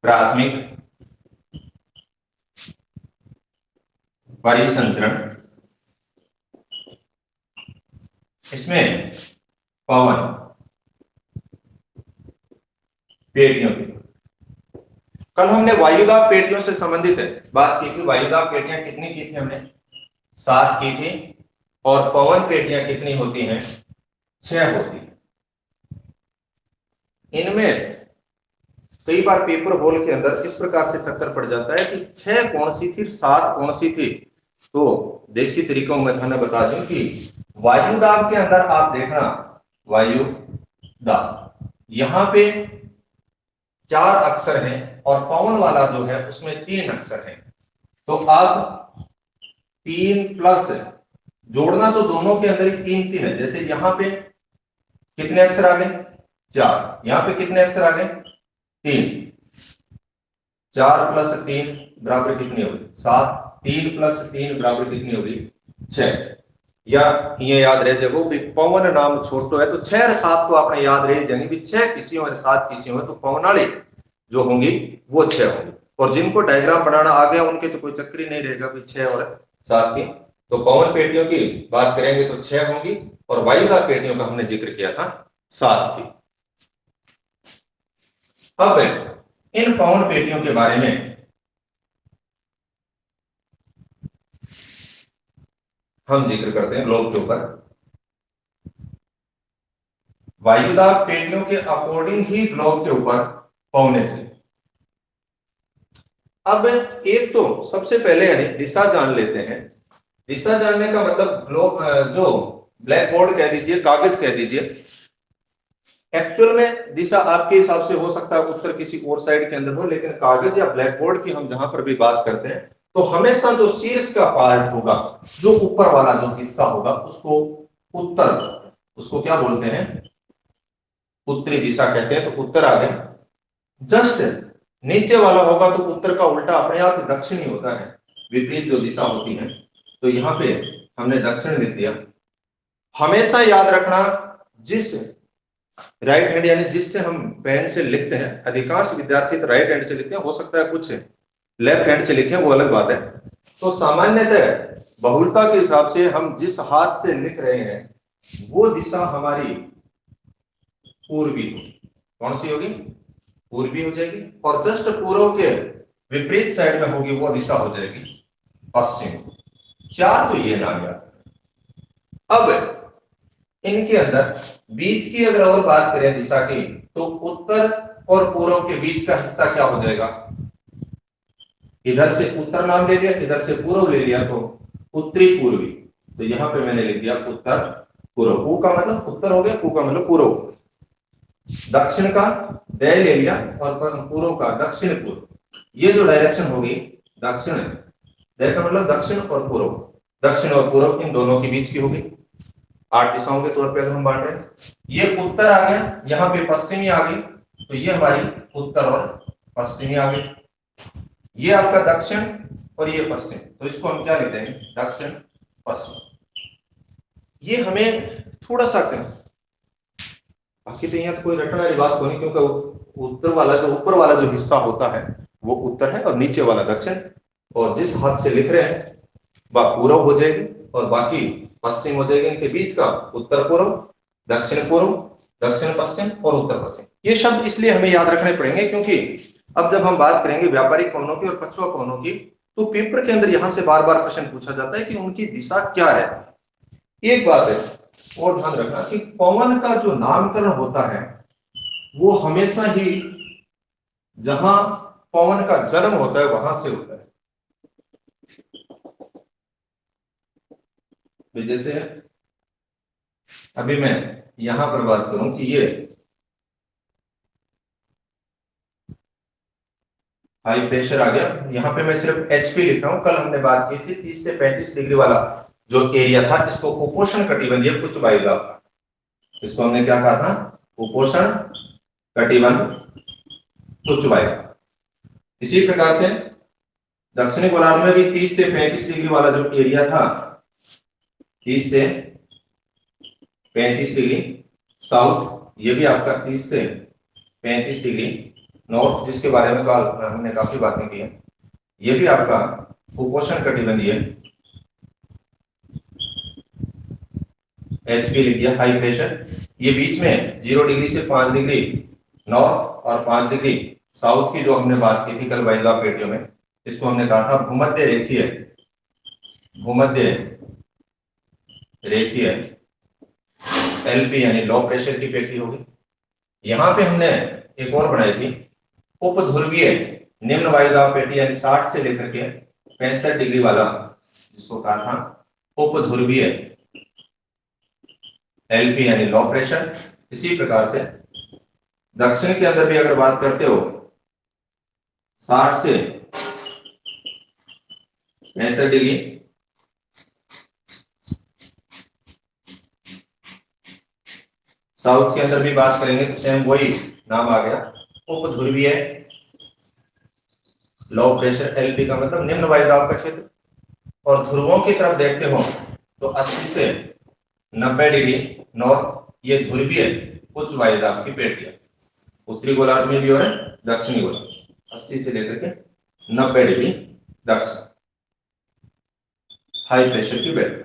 प्राथमिक परिसंचरण, इसमें पवन पेटियों की, कल हमने वायुदाब पेटियों से संबंधित बात की थी। वायुदाब पेटियां कितनी की थी हमने? 7 की थी। और पवन पेटियां कितनी होती हैं? 6 होती हैं। इनमें कई बार पेपर होल के अंदर इस प्रकार से चक्कर पड़ जाता है कि 6 कौन सी थी, 7 कौन सी थी। तो देसी तरीकों में थाना बता दूं कि वायुदाब के अंदर आप देखना, वायुदाब यहां पे 4 अक्षर हैं और पवन वाला जो है उसमें 3 अक्षर हैं। तो अब 3 प्लस जोड़ना तो दोनों के अंदर ही 3 3 है। जैसे यहां पे कितने अक्षर आ गए? 4। यहां पे कितने अक्षर आ गए? 3। 4 प्लस 3 बराबर कितनी होगी? 7। 3 प्लस 3 बराबर कितनी होगी? 6। या ये याद रह जाएगा भी पवन नाम छोटो है तो 6 और 7 को आपने याद रह जाएंगे भी 6 किसी और 7 किसी में, तो पवन वाले जो होंगी वो 6 होंगी। और जिनको डायग्राम बनाना आ गया उनके तो कोई चक्कर ही नहीं रहेगा भी 6 और 7 की। तो पवन पेटियों की बात करेंगे तो 6 होंगी और वायुदाब पेटियों का हमने जिक्र किया था 7 थी। अब इन पवन पेटियों के बारे में हम जिक्र करते हैं ग्लोब के ऊपर। वायुदाब पेटियों के अकॉर्डिंग ही ग्लोब के ऊपर पहुंचने से। अब एक तो सबसे पहले यानी दिशा जान लेते हैं। दिशा जानने का मतलब ग्लोब जो ब्लैक बोर्ड कह दीजिए, कागज कह दीजिए, एक्चुअल में दिशा आपके हिसाब से हो सकता है उत्तर किसी और साइड के अंदर हो, लेकिन कागज या ब्लैक बोर्ड की हम जहां पर भी बात करते हैं तो हमेशा जो शीर्ष का पार्ट होगा, जो ऊपर वाला जो हिस्सा होगा उसको उत्तर, उसको क्या बोलते हैं? उत्तरी दिशा कहते हैं। तो उत्तर आ गए। जस्ट नीचे वाला होगा तो उत्तर का उल्टा अपने आप दक्षिणी होता है, विपरीत जो दिशा होती है। तो यहां पे हमने दक्षिण लिख दिया। हमेशा याद रखना जिस राइट हैंड यानी जिससे हम पेन से लिखते हैं, अधिकांश विद्यार्थी तो राइट हैंड से लिखते हैं, हो सकता है कुछ लेफ्ट हैंड से लिखें, वो अलग बात है। तो सामान्यतः बहुलता के हिसाब से हम जिस हाथ से लिख रहे हैं वो दिशा हमारी पूर्वी होगी। कौन सी होगी? पूर्वी हो जाएगी। और जस्ट पूर्व के विपरीत साइड में होगी वो दिशा हो जाएगी पश्चिम। 4 तो ये नाम याद। अब इनके अंदर बीच की अगर और बात करें दिशा की, तो उत्तर और पूर्व के बीच का हिस्सा क्या हो जाएगा? इधर से उत्तर नाम ले लिया, इधर से पूर्व ले लिया, तो उत्तरी पूर्वी। तो यहां पे मैंने लिख दिया उत्तर पूर्व, पू का मतलब उत्तर हो गया, पू का मतलब पूर्व। दक्षिण का दय ले लिया और पूर्व का दक्षिण पूर्व, ये जो डायरेक्शन होगी दक्षिण, दय का मतलब दक्षिण और पूर्व, दक्षिण और पूर्व इन दोनों के बीच की होगी। 8 दिशाओं के तौर पे अगर हम बांट रहे हैं, ये उत्तर आ गया, यहाँ पे पश्चिमी आ गई, तो ये हमारी उत्तर और पश्चिमी आ गई। ये आपका दक्षिण और ये पश्चिम, तो इसको हम क्या लेते हैं, दक्षिण पश्चिम। ये हमें थोड़ा सा करें, बाकी तो यहाँ तो कोई रटने वाली बात नहीं, क्योंकि उत्तर वाला जो ऊपर वाला जो हिस्सा होता है वो उत्तर है और नीचे वाला दक्षिण, और जिस हाथ से लिख रहे हैं वह पूर्व हो जाएगी और बाकी पश्चिम हो जाएगी। इनके बीच का उत्तर पूर्व, दक्षिण पूर्व, दक्षिण पश्चिम और उत्तर पश्चिम। ये शब्द इसलिए हमें याद रखने पड़ेंगे क्योंकि अब जब हम बात करेंगे व्यापारिक पवनों की और पछुआ पवनों की, तो पेपर के अंदर यहां से बार बार प्रश्न पूछा जाता है कि उनकी दिशा क्या है। एक बात है और ध्यान रखना कि पवन का जो नामकरण होता है वो हमेशा ही जहां पवन का जन्म होता है वहां से होता है। जैसे अभी मैं यहां पर बात करूं कि ये हाई प्रेशर आ गया, यहां पे मैं सिर्फ एचपी लिख रहा हूं। कल हमने बात की थी 30 से 35 डिग्री वाला जो एरिया था, इसको कुपोषण कटिबंधीय उच्च वायुदाब था, इसको हमने क्या कहा था, कुपोषण कटिबंध उच्च वायुदाब। इसी प्रकार से दक्षिणी गोलार्ध में भी 30 से 35 डिग्री वाला जो एरिया था, 30 से 35 डिग्री साउथ, ये भी आपका 30 से 35 डिग्री नॉर्थ, जिसके बारे में कल हमने काफी बातें की हैं, ये भी आपका कुपोषण कटिबंधीय एचपी लिख दिया, हाई प्रेशर। ये बीच में 0 डिग्री से 5 डिग्री नॉर्थ और 5 डिग्री साउथ की जो हमने बात की थी कल वायुदाब पेटियों में, इसको हमने कहा था भूमध्य रेखीय, भूमध्य रेखीय एलपी यानी लो प्रेशर की पेटी होगी। यहां पे हमने एक और बनाई थी उपध्रुवीय निम्न वायुदाब पेटी, यानी 60 से लेकर के 65 डिग्री वाला, जिसको कहा था उपध्रुवीय एलपी यानी लो प्रेशर। इसी प्रकार से दक्षिण के अंदर भी अगर बात करते हो 60 से 65 डिग्री, साउथ के अंदर भी बात करेंगे तो सेम वही नाम आ गया, उपध्रुवीय लो प्रेशर, एलपी का मतलब निम्न वायुदाब का क्षेत्र। और ध्रुवों की तरफ देखते हो तो 80 से 90 डिग्री नॉर्थ, ये ध्रुवीय उच्च वायुदाब की पेटी है, उत्तरी गोलार्ध में भी और दक्षिणी गोलार्ध 80 से लेकर के 90 डिग्री दक्षिण, हाई प्रेशर की बेल्ट।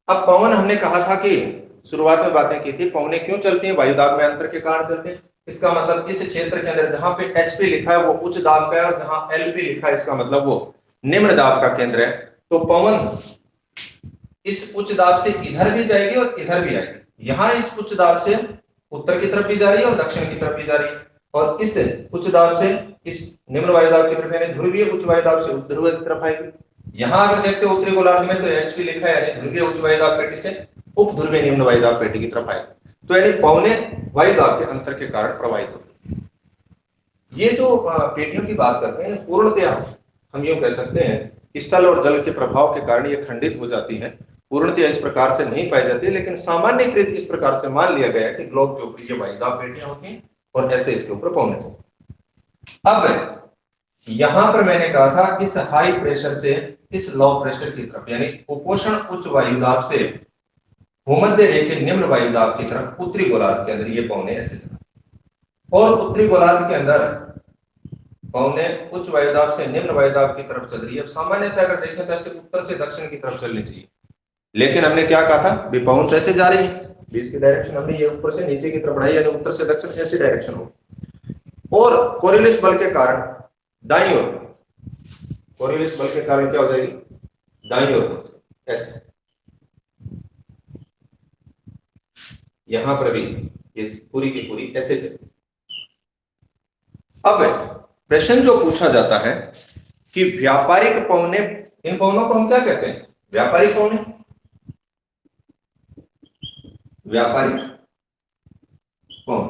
अब पवन हमने कहा था कि शुरुआत में बातें की थी, पवनें क्यों चलती हैं, वायुदाब में अंतर के कारण चलते हैं। इसका मतलब इस क्षेत्र के अंदर जहां पे एचपी लिखा है वो उच्च दाब का है और जहां एलपी लिखा है इसका मतलब वो निम्न दाब का केंद्र है। तो पवन इस उच्च दाब से इधर भी जाएगी और इधर भी आएगी। यहां इस उच्च दाब से उत्तर की तरफ भी जा रही है और दक्षिण की तरफ भी जा रही है, और इस उच्च दाब से इस निम्न वायुदाब की तरफ यानी ध्रुवीय उच्च वायुदाब से ध्रुव की तरफ आएगी। यहां अगर देखते हो उत्तरी गोलार्ध में तो एचपी लिखा है यानी ध्रुवीय उच्च वायुदाब पेटी से उप ध्रुवीय निम्न वायुदाब पेटी की तरफ आएगी। तो यानी पवनें वायुदाब के अंतर के कारण प्रवाहित होती है। ये जो पेटियों की बात करते हैं पूर्णतया हम यूं कह सकते हैं स्थल और जल के प्रभाव के कारण ये खंडित हो जाती है, पूर्णतया इस प्रकार से नहीं पाई जाती, लेकिन सामान्यकृत इस प्रकार से मान लिया गया है कि ग्लोब के ऊपर ये वायुदाब पेटियां होती हैं और ऐसे इसके ऊपर पवनें चलती। अब यहां पर मैंने कहा था इस हाई प्रेशर से इस लो प्रेशर की तरफ यानी कुपोषण उच्च वायुदाब से भूमध्य रेखीय निम्न वायुदाब की तरफ उत्तरी गोलार्ध के अंदर ये पवनें ऐसे चलती, और उत्तरी गोलार्ध के अंदर पवनें उच्च वायुदाब से निम्न वायुदाब की तरफ चल रही है। अब सामान्यतः अगर देखें तो ऐसे उत्तर से दक्षिण की तरफ चलनी चाहिए, लेकिन हमने क्या कहा था, पवन कैसे जा रही है, बीच की डायरेक्शन हमने ये ऊपर से नीचे की तरफ बढ़ाई यानी उत्तर से दक्षिण ऐसी डायरेक्शन होगी, और कोरिलेस बल के कारण दाईं ओर, कोरिलेस बल के कारण क्या हो जाएगी, दाईं ओर ऐसे। यहां पर भी ये पूरी की पूरी ऐसे चलती। अब प्रश्न जो पूछा जाता है कि व्यापारिक पवनें, इन पवनों को हम क्या कहते हैं, व्यापारिक पवनें। व्यापारिक कोण।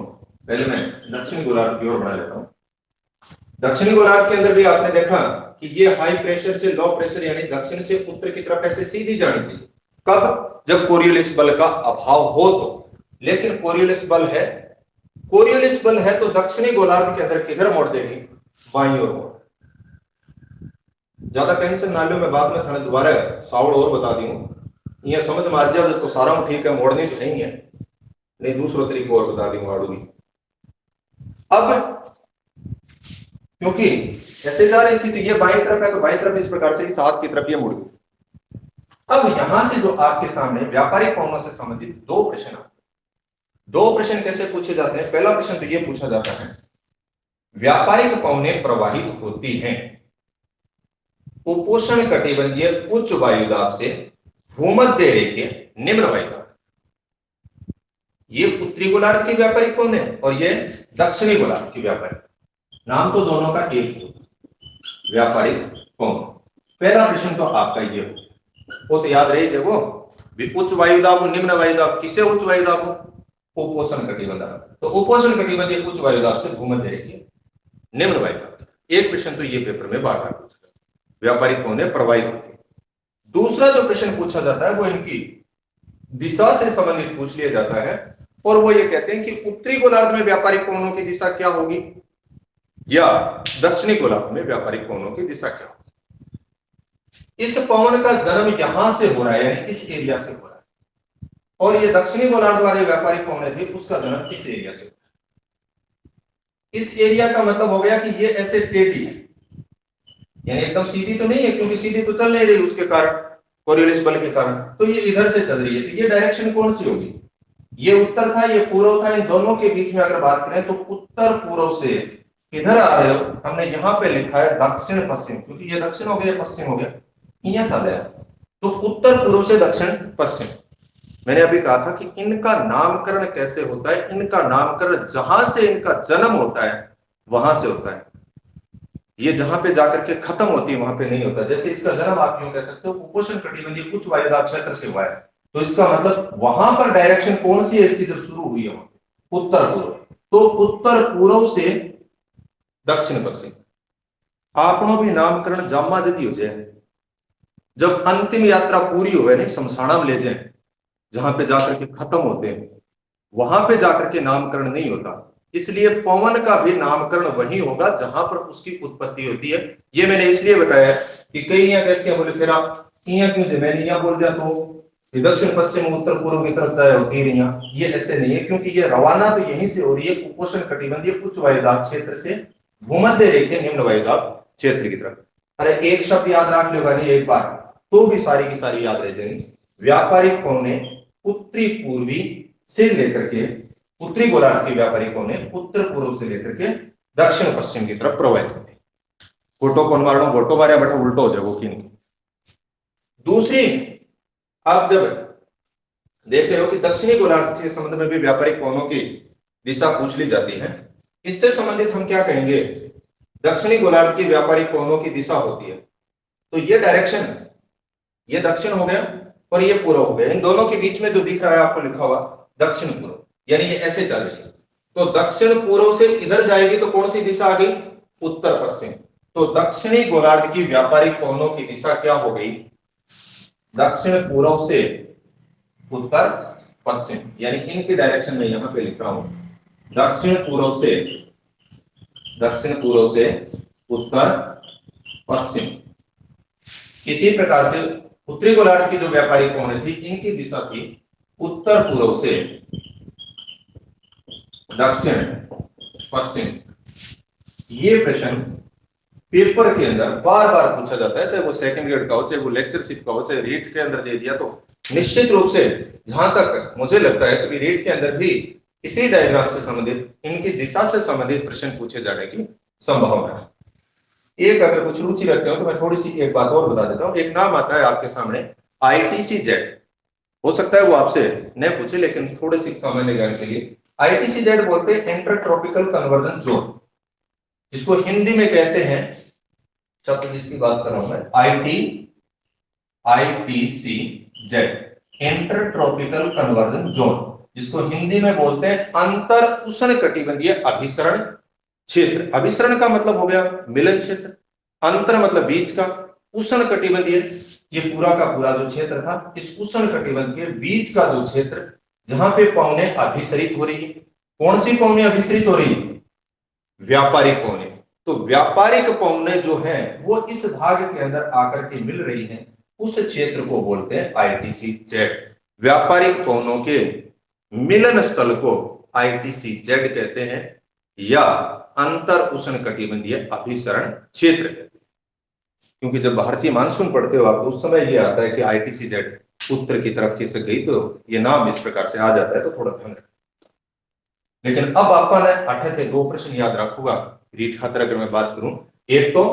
पहले मैं दक्षिणी गोलार्ध की ओर बढ़ा लेता हूं। दक्षिणी गोलार्ध के अंदर भी आपने देखा कि ये हाई प्रेशर से लो प्रेशर यानी दक्षिण से उत्तर की तरफ ऐसे सीधी जानी चाहिए। कब? जब कोरियोलिस बल का अभाव हो तो। लेकिन कोरियोलिस बल है, कोरियोलिस बल है तो दक्षिणी गोलार्ध के अंदर किधर मोड़ देगी? बाईं ओर मोड़। ज्यादा टेंशन ना लो, मैं बाद में थाने दोबारा साउंड और बता दूं, ये समझ में आ जाए तो सारा ठीक है, मोड़नी तो नहीं है, नहीं दूसरों तरीके और बता दूंगा आड़ू। अब क्योंकि ऐसे जा रही थी तो ये बाईं तरफ है, तो बाईं तरफ इस प्रकार से सात की तरफ ये मुड़ गई। अब यहां से जो आपके सामने व्यापारिक कोणों से संबंधित दो प्रश्न आते हैं। दो प्रश्न कैसे पूछे जाते हैं? पहला प्रश्न तो ये पूछा जाता है, व्यापारिक कोणें प्रवाहित होती हैं उपोष्ण कटिबंधीय उच्च वायुदाब से भूमध्य रेखीय निम्न वायुदाब। ये उत्तरी गोलार्ध की व्यापारिक कोण है और ये दक्षिणी गोलार्ध की व्यापारिक। नाम तो दोनों का एक ही होगा, व्यापारिक कोण। पहला प्रश्न तो आपका ये हो, वो तो याद रही जब उच्च वायुदाब और निम्न वायुदाब। किसे उच्च वायुदाब हो? उपोष्ण कटिबंध। तो उपोष्ण कटिबंधीय उच्च वायुदाब से भूमध्य रेखीय निम्न वायुदाब। एक प्रश्न तो ये पेपर में बार बार पूछा, व्यापारिक कोणें प्रवाहित होती है। दूसरा जो प्रश्न पूछा जाता है वो इनकी दिशा से संबंधित पूछ लिया जाता है, और वो ये कहते हैं कि उत्तरी गोलार्ध में व्यापारिक कोणों की दिशा क्या होगी या दक्षिणी गोलार्ध में व्यापारिक कोणों की दिशा क्या होगी। इस पवन का जन्म यहां से हो रहा है, यानी इस एरिया से हो रहा है, और ये दक्षिणी गोलार्ध वाले व्यापारिक कोण थे, उसका जन्म इस एरिया से हो रहा है। इस एरिया का मतलब हो गया कि ये ऐसे टेढ़ी है, यानी एकदम सीधी तो नहीं है, क्योंकि सीधी तो चल नहीं रही उसके कारण, कोरियोलिस बल के कारण, तो ये इधर से चल रही है। तो ये डायरेक्शन कौन सी होगी? ये उत्तर था, ये पूर्व था। इन दोनों के बीच में अगर बात करें तो उत्तर पूर्व से इधर आ रहे हो, हमने यहां पे लिखा है दक्षिण पश्चिम, क्योंकि ये दक्षिण हो गया, पश्चिम हो गया, यहां चल रहा है, तो उत्तर पूर्व से दक्षिण पश्चिम। मैंने अभी कहा था कि इनका नामकरण कैसे होता है? इनका नामकरण जहां से इनका जन्म होता है वहां से होता है, ये जहां पे जाकर के खत्म होती है वहां पे नहीं होता। जैसे इसका जन्म आप यूं कह सकते हो उपोष्ण कटिबंधीय उच्च वायुदाब क्षेत्र से हुआ है, तो इसका मतलब वहां पर डायरेक्शन कौन सी है इसकी जब शुरू हुई है? उत्तर पूर्व। तो उत्तर पूर्व से दक्षिण पश्चिम। आपनो भी नामकरण जामा जदी हो जाए, जब अंतिम यात्रा पूरी हो नहीं, शमशाना में ले जाए, जहां पे जाकर के खत्म होते हैं, वहां पे जाकर के नामकरण नहीं होता। इसलिए पवन का भी नामकरण वही होगा जहां पर उसकी उत्पत्ति होती है। ये मैंने इसलिए बताया कि कई यहाँ कैसे बोले फिर आप यहाँ क्यों, मैंने यहाँ बोल दिया तो दक्षिण पश्चिम उत्तर पूर्व की तरफ जाए होती रही, ये ऐसे नहीं है, क्योंकि ये रवाना तो यहीं से हो रही है, उपोष्ण कटिबंधीय उच्च वायुदाब क्षेत्र से भूमध्य रेखीय निम्न वायुदाब क्षेत्र की तरफ। अरे एक शब्द याद रख लेगा नहीं एक बार तो भी सारी की सारी याद रह जाएंगी। व्यापारिक कोणें उत्तरी पूर्वी से लेकर के, उत्तरी गोलार्ध की व्यापारिक कोणें उत्तर पूर्व से लेकर के दक्षिण पश्चिम की तरफ प्रवाहित होती है। गोटो कौन मारो, गोटो मारे बेटा उल्टो हो जाएगा की नहीं। दूसरी, आप जब देख रहे हो कि दक्षिणी गोलार्ध के संबंध में भी व्यापारिक कोणों की दिशा पूछ ली जाती है, इससे संबंधित हम क्या कहेंगे? दक्षिणी गोलार्ध की व्यापारिक कोणों की दिशा होती है, तो ये डायरेक्शन, ये दक्षिण हो गया और ये पूर्व हो गया, इन दोनों के बीच में जो दिख रहा है आपको लिखा हुआ दक्षिण पूर्व, यानी ये ऐसे चल रही है। तो दक्षिण पूर्व से इधर जाएगी तो कौन सी दिशा आ गई? उत्तर पश्चिम। तो दक्षिणी गोलार्ध की व्यापारिक कोणों की दिशा क्या हो गई? दक्षिण पूर्व से उत्तर पश्चिम, यानी इनकी डायरेक्शन में यहां पे लिख रहा हूं, दक्षिण पूर्व से उत्तर पश्चिम। इसी प्रकार से उत्तरी गोलार्ध की जो व्यापारिक कोण थी, इनकी दिशा थी उत्तर पूर्व से दक्षिण पश्चिम। ये प्रश्न पेपर के अंदर बार बार पूछा जाता है, चाहे वो सेकंड ग्रेड का हो, चाहे वो लेक्चरशिप का हो, चाहे रीट के अंदर दे दिया तो निश्चित रूप से जहां तक मुझे लगता है कि रीट के अंदर भी इसी डायग्राम से संबंधित, इनकी दिशा से संबंधित प्रश्न पूछे जाने की संभावना है। एक अगर कुछ रुचि रखते हो तो मैं थोड़ी सी एक बात और बता देता हूं। एक नाम आता है आपके सामने ITC-Z, हो सकता है वो आपसे न पूछे, लेकिन थोड़ी सी सामान्य ज्ञान के लिए ITC-Z बोलते हैं इंटरट्रॉपिकल कन्वर्जन जोन, जिसको हिंदी में कहते हैं, शब्द जिसकी बात कर रहा हूं मैं, ITC-Z, इंटरट्रॉपिकल कन्वर्जन जोन। जिसको हिंदी में बोलते हैं अंतर उष्णकटिबंधीय अभिसरण क्षेत्र। अभिसरण का मतलब हो गया मिलन क्षेत्र, अंतर मतलब बीच का, उष्णकटिबंधीय ये पूरा का पूरा जो क्षेत्र था, इस उष्णकटिबंध के बीच का जो क्षेत्र जहां पे पवनें अभिसरित हो रही है। कौन सी पवनें अभिसरित हो रही है? व्यापारिक पवनें। तो व्यापारिक पवनें जो हैं वो इस भाग के अंदर आकर के मिल रही हैं, उस क्षेत्र को बोलते हैं ITC-Z। व्यापारिक पवनों के मिलन स्थल को ITC-Z कहते हैं या अंतर उष्णकटिबंधीय अभिसरण क्षेत्र कहते हैं। क्योंकि जब भारतीय मानसून पढ़ते हो आप तो उस समय ये आता है कि ITC-Z उत्तर की तरफ खिसक गई, तो ये नाम इस प्रकार से आ जाता है, तो थोड़ा ध्यान रखना। लेकिन अब आपका ने 8 से 2 प्रश्न याद रखूंगा रीट खातर अगर मैं बात करूं। एक तो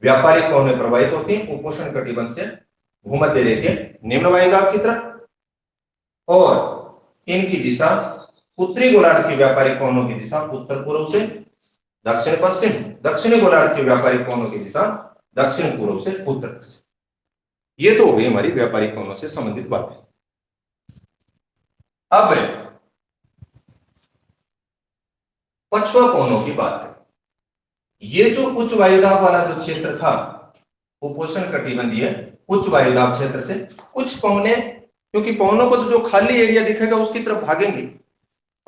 व्यापारिक पवनें प्रवाहित होती हैं उपोष्ण कटिबंध से भूमध्य रेखा निम्न वायुदाब की तरफ, और इनकी दिशा उत्तरी गोलार्ध की व्यापारिक पवनों की दिशा उत्तर पूर्व से दक्षिण पश्चिम, दक्षिणी गोलार्ध की व्यापारिक पवनों की दिशा दक्षिण पूर्व से उत्तर पश्चिम। ये तो हो गई हमारी व्यापारिक पवनों से संबंधित बातें। अब पछुआ पवनों की बात करें। ये जो उच्च वायुदाब वाला जो क्षेत्र था उपोष्ण कटिबंधीय उच्च वायुदाब क्षेत्र से कुछ पवनें, क्योंकि पवनों को तो जो खाली एरिया दिखेगा उसकी तरफ भागेंगे।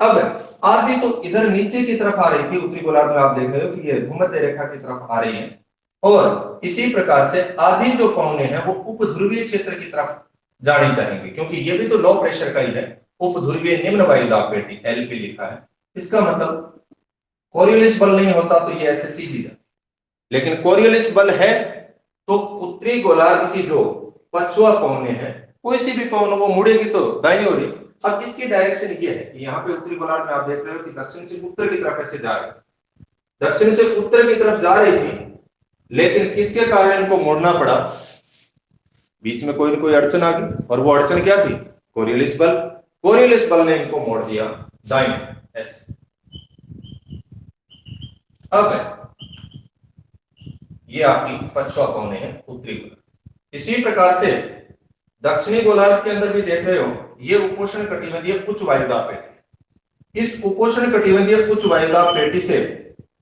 अब आधी तो इधर नीचे की तरफ आ रही थी, उत्तरी गोलार्ध में आप देख रहे हो कि ये भूमध्य रेखा की तरफ आ रही है, और इसी प्रकार से आधी जो पवनें हैं वो उपध्रुवीय क्षेत्र की तरफ जानी चाहेंगे, क्योंकि ये भी तो लो प्रेशर का ही है। उपध्रुवीय निम्न वायुदाब पेटी LP लिखा है, इसका मतलब कोरियोलिस बल नहीं होता तो ये ऐसे सीधी जाती, लेकिन कोरियोलिस बल है तो उत्तरी गोलार्ध की जो पछुआ पवनें हैं कोई सी भी पवन वो मुड़ेगी तो दाईं ओर। अब इसकी डायरेक्शन ये है कि यहाँ पे उत्तरी गोलार्ध में आप देख रहे हो कि दक्षिण से उत्तर की तरफ ऐसे जा रही, दक्षिण से उत्तर की तरफ जा रही थी, लेकिन किसके कारण इनको मोड़ना पड़ा? बीच में कोई न कोई अड़चन आ गई, और वो अड़चन क्या थी? कोरियोलिस बल। कोरियोलिस बल ने इनको मोड़ दिया दाईं ऐसे। अब ये आपकी पछुआ पवनें हैं उत्तरी गोलार्ध। इसी प्रकार से दक्षिणी गोलार्ध के अंदर भी देख रहे हो ये उपोष्ण कटिबंधीय उच्च वायुदाब पेटी। इस उपोष्ण कटिबंधीय उच्च वायुदाब पेटी से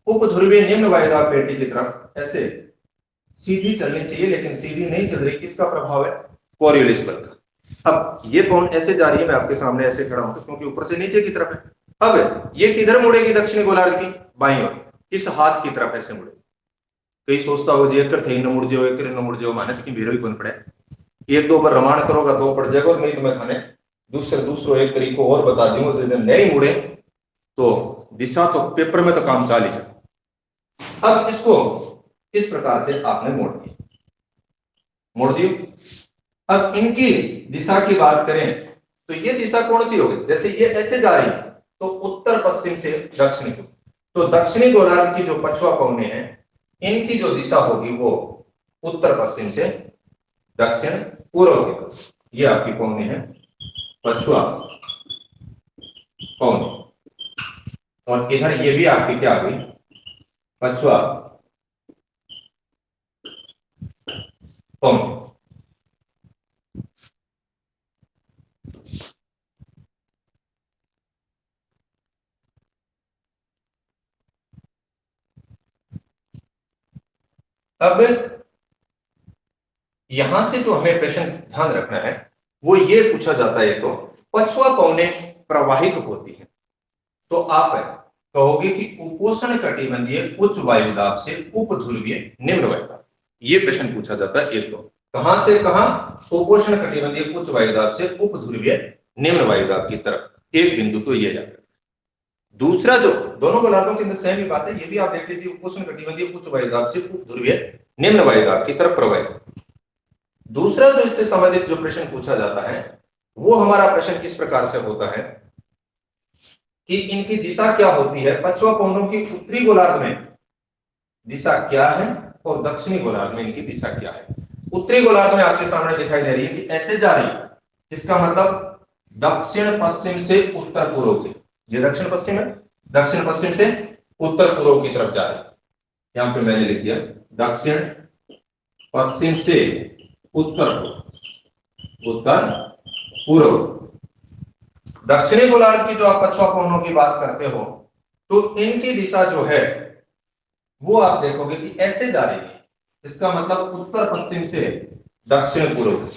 उपध्रुवीय निम्न वायुदाब पेटी की तरफ ऐसे सीधी चलनी चाहिए, लेकिन सीधी नहीं चल रही। किसका प्रभाव है? कोरियोलिस बल का। अब ये पवन ऐसे जा रही है, मैं आपके सामने ऐसे खड़ा हूं क्योंकि ऊपर से नीचे की तरफ है। अब ये किधर मुड़ेगी? दक्षिणी गोलार्ध की बाईं ओर, इस हाथ की तरफ ऐसे मुड़ेगी। कई सोचता हो जी एक थे न मुड़ जाओ, एक न मुड़ जाओ, माने तो भीरो ही कौन पड़े, एक दो पर रमान करोगा दो पड़ जाएगा, और नहीं तो मैं थाने दूसरो एक तरीको और बता दूंगा, जैसे नहीं मुड़े तो दिशा तो पेपर में तो काम चाल ही जाए। अब इसको इस प्रकार से आपने मोड़ दियो। अब इनकी दिशा की बात करें तो ये दिशा कौन सी होगी? जैसे ये ऐसे जा रही है तो उत्तर पश्चिम से दक्षिणी को, तो दक्षिणी गोलार्ध की जो पछुआ पवनें हैं इनकी जो दिशा होगी वो उत्तर पश्चिम से दक्षिण पूर्व की तरफ। ये आपकी पवनें हैं पछुआ पवनें, और इधर ये भी आपकी क्या आ गई? पछुआ पवनें। अब यहां से जो हमें प्रश्न ध्यान रखना है वो ये पूछा जाता है, तो पछुआ पवनें प्रवाहित होती हैं तो आप कहोगे कि उपोष्ण कटिबंधीय उच्च वायुदाब से उपध्रुवीय निम्न वायुदाब, ये प्रश्न पूछा जाता है। एक तो कहां से कहां? उपोष्ण कटिबंधीय उच्च वायुदाब से उपध्रुवीय निम्न वायुदाब की तरफ, एक बिंदु तो ये जाता है। दूसरा जो दोनों गोलार्धों के अंदर सेम ही बात है, ये भी आप देख लीजिए उपोष्ण कटिबंधीय उच्च वायुदाब से उपध्रुवीय निम्न वायुदाब की तरफ प्रवाहित होती है। दूसरा जो इससे संबंधित जो प्रश्न पूछा जाता है वो हमारा प्रश्न किस प्रकार से होता है कि इनकी दिशा क्या होती है? पछुआ पवनों की उत्तरी गोलार्ध में दिशा क्या है और दक्षिणी गोलार्ध में इनकी दिशा क्या है? उत्तरी गोलार्ध में आपके सामने दिखाई दे रही है कि ऐसे जा रही है, इसका मतलब दक्षिण पश्चिम से उत्तर पूर्व की, ये दक्षिण पश्चिम है, दक्षिण पश्चिम से उत्तर पूर्व की तरफ जा रही है। यहां पे मैंने लिख दिया दक्षिण पश्चिम से उत्तर पूर्व, उत्तर पूर्व। दक्षिणी गोलार्ध की जो आप पछुआ पवनों की बात करते हो, तो इनकी दिशा जो है वो आप देखोगे कि ऐसे जा रही है। इसका मतलब उत्तर पश्चिम से दक्षिण पूर्व,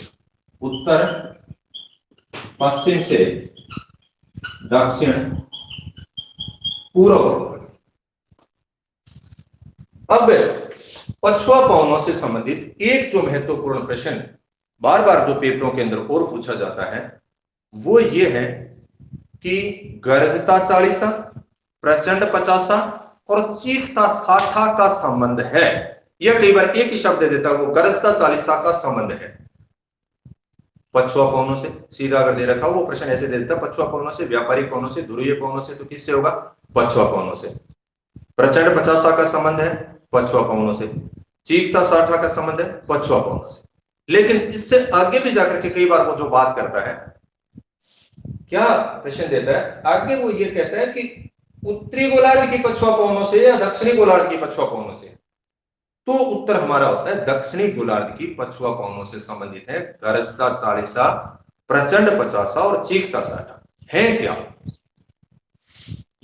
उत्तर पश्चिम से दक्षिण पूर्व। अब पछुआ पवनों से संबंधित एक जो महत्वपूर्ण प्रश्न बार बार जो पेपरों के अंदर और पूछा जाता है वो ये है कि गरजता 40, प्रचंड 50 और चीखता 60 का संबंध है। यह कई बार एक ही शब्द दे देता है, वो गरजता 40 का संबंध है पछुआ पवनों से। सीधा अगर दे रखा हो वो प्रश्न ऐसे दे देता है, पछुआ पवनों से, व्यापारिक पवनों से, ध्रुवीय पवनों से, तो किससे होगा? पछुआ पवनों से। प्रचंड 50 का संबंध है पछुआ पवनों से, चीखता 60 का संबंध है पछुआ पवनों से। लेकिन इससे आगे भी जाकर के कई बार वो जो बात करता है, क्या प्रश्न देता है आगे, वो ये कहता है कि उत्तरी गोलार्ध की पछुआ पवनों से या दक्षिणी गोलार्ध की पछुआ पवनों से। तो उत्तर हमारा होता है दक्षिणी गोलार्ध की पछुआ पवनों से संबंधित है। गरजता 40, प्रचंड 50 और चीखता 60 है क्या?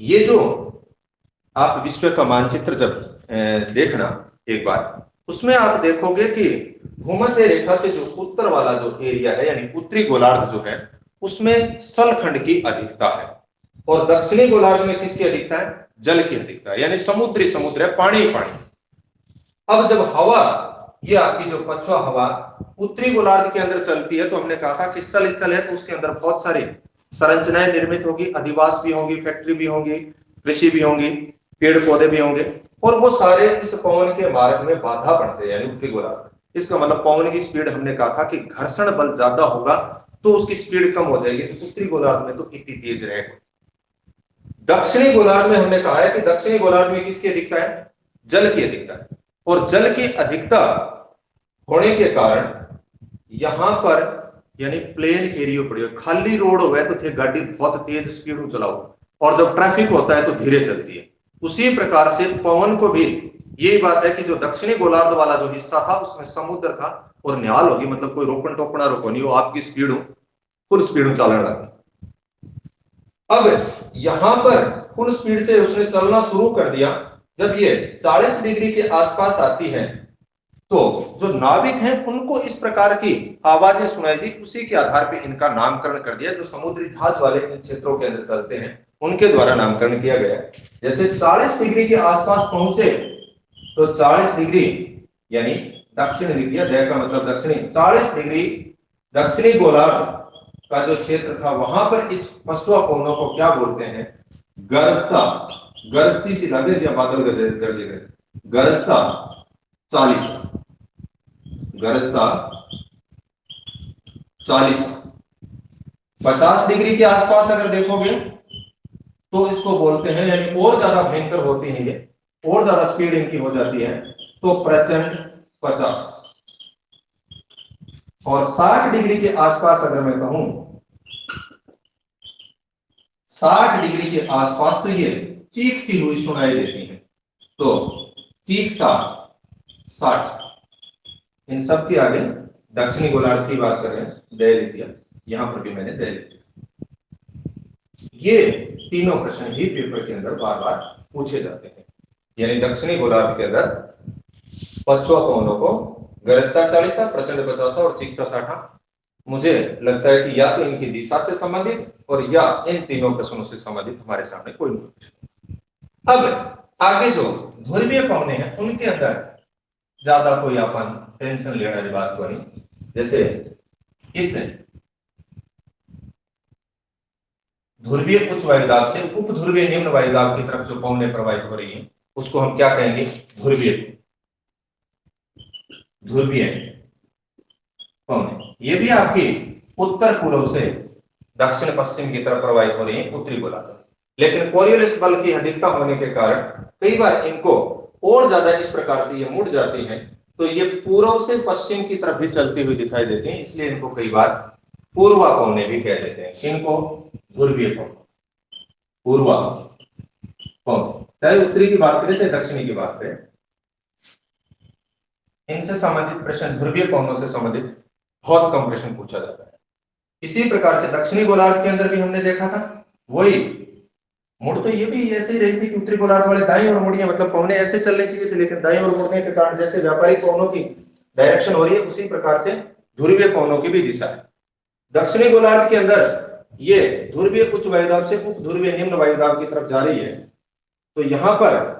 ये जो आप विश्व का मानचित्र जब देखना एक बार, उसमें आप देखोगे कि भूमध्य रेखा से जो उत्तर वाला जो एरिया है यानी उत्तरी गोलार्ध जो है उसमें स्थलखंड की अधिकता है, और दक्षिणी गोलार्ध में किसकी अधिकता है? जल की अधिकता है, यानी समुद्री समुद्र है, पानी पानी। अब जब हवा, ये आपकी जो पछुआ हवा उत्तरी गोलार्ध के अंदर चलती है, तो हमने कहा था कि स्थल स्थल है तो उसके अंदर बहुत सारी संरचनाएं निर्मित होगी, अधिवास भी होंगी, फैक्ट्री भी होंगी, कृषि भी होंगी, पेड़ पौधे भी होंगे, और वो सारे इस पवन के मार्ग में बाधा पड़ते हैं, यानी उत्तरी गोलार्ध। इसका मतलब पवन की स्पीड, हमने कहा था कि घर्षण बल ज्यादा होगा तो उसकी स्पीड कम हो जाएगी, तो उत्तरी गोलार्ध में तो इतनी तेज रहेगा। दक्षिणी गोलार्ध में हमने कहा है कि दक्षिणी गोलार्ध में किसकी अधिकता है? जल की अधिकता है, और जल की अधिकता होने के कारण यहां पर यानी प्लेन एरिया पड़ेगा, खाली रोड हो तो थे गाड़ी बहुत तेज स्पीड में चलाओ, और जब ट्रैफिक होता है तो धीरे चलती है। उसी प्रकार से पवन को भी यही बात है कि जो दक्षिणी गोलार्ध वाला जो हिस्सा था उसमें समुद्र था और न्याल होगी, मतलब कोई रोकन टोकना रोको नहीं हो, आपकी स्पीड हो फुल स्पीड में चलने लगी। अब यहां पर फुल स्पीड से उसने चलना शुरू कर दिया। जब ये 40 डिग्री के आसपास आती है तो जो नाविक हैं उनको इस प्रकार की आवाजें सुनाई दी, उसी के आधार पे इनका नामकरण कर दिया। जो समुद्री जहाज वाले इन क्षेत्रों के अंदर चलते हैं उनके द्वारा नामकरण किया गया। जैसे 40 डिग्री के आसपास पहुंचे तो 40 डिग्री यानी दक्षिण दिखिए, दय का मतलब दक्षिणी, 40 डिग्री दक्षिणी गोलार्ध का जो क्षेत्र था वहां पर इस पछुआ पवनों को क्या बोलते हैं? गरजता, गरजती सी लगे या बादल गरजे, गरजता 40, गरजता 40, 50 डिग्री के आसपास अगर देखोगे तो इसको बोलते हैं, यानी और ज्यादा भयंकर होती है ये, और ज्यादा स्पीड इनकी हो जाती है तो प्रचंड 50। और 60 डिग्री के आसपास अगर मैं कहूं, 60 डिग्री के आसपास तो ये चीखती हुई सुनाई देती है, तो चीखता 60। इन सब के आगे दक्षिणी गोलार्ध की बात कर रहे हैं, दय लिया, यहां पर भी मैंने दय लिया। ये तीनों प्रश्न ही पेपर के अंदर बार बार पूछे जाते हैं, यानी दक्षिणी गोलार्ध के अंदर पछुआ पवनों को गरजता 40, प्रचंड 50 और चीखता 60। मुझे लगता है कि या तो इनकी दिशा से संबंधित और या इन तीनों प्रश्नों से संबंधित हमारे सामने कोई नहीं। अब आगे जो ध्रुवीय पवने हैं उनके अंदर ज्यादा कोई अपन टेंशन लेने वाली बात को नहीं। जैसे इस ध्रुवीय उच्च वायुदाब से उप ध्रुवीय निम्न वायुदाब की तरफ जो पवनें प्रवाहित हो रही हैं उसको हम क्या कहेंगे? ध्रुवीय, ध्रुवीय पवनें। ये भी आपकी उत्तर पूर्व से दक्षिण पश्चिम की तरफ प्रवाहित हो रही है उत्तरी गोलार्ध, लेकिन कोरियोलिस बल की अधिकता होने के कारण कई बार इनको और ज्यादा इस प्रकार से ये मुड़ जाती हैं, तो ये पूर्व से पश्चिम की तरफ भी चलती हुई दिखाई देती हैं, इसलिए इनको कई बार पूर्वा पवने भी कह देते हैं। इनको ध्रुवीय पवन, पूर्वा पवन, चाहे उत्तरी की बात करें चाहे दक्षिणी की बात करें, इनसे संबंधित प्रश्न, ध्रुवीय पवनों से संबंधित बहुत कम प्रश्न पूछा जाता है। इसी प्रकार से दक्षिणी गोलार्ध के अंदर भी हमने देखा था वही मुड़, तो ये भी ऐसे ही रही थी कि उत्तरी गोलार्ध वाले दाईं ओर मुड़िए, मतलब पवने ऐसे चलने चाहिए थे, लेकिन दाईं ओर मुड़ने के कारण जैसे व्यापारिक पवनों की डायरेक्शन हो रही है उसी प्रकार से ध्रुवीय पवनों की भी दिशा है। दक्षिणी गोलार्ध के अंदर ये ध्रुवीय उच्च वायुदाब से उप ध्रुवीय निम्न वायुदाब की तरफ जा रही है, तो यहां पर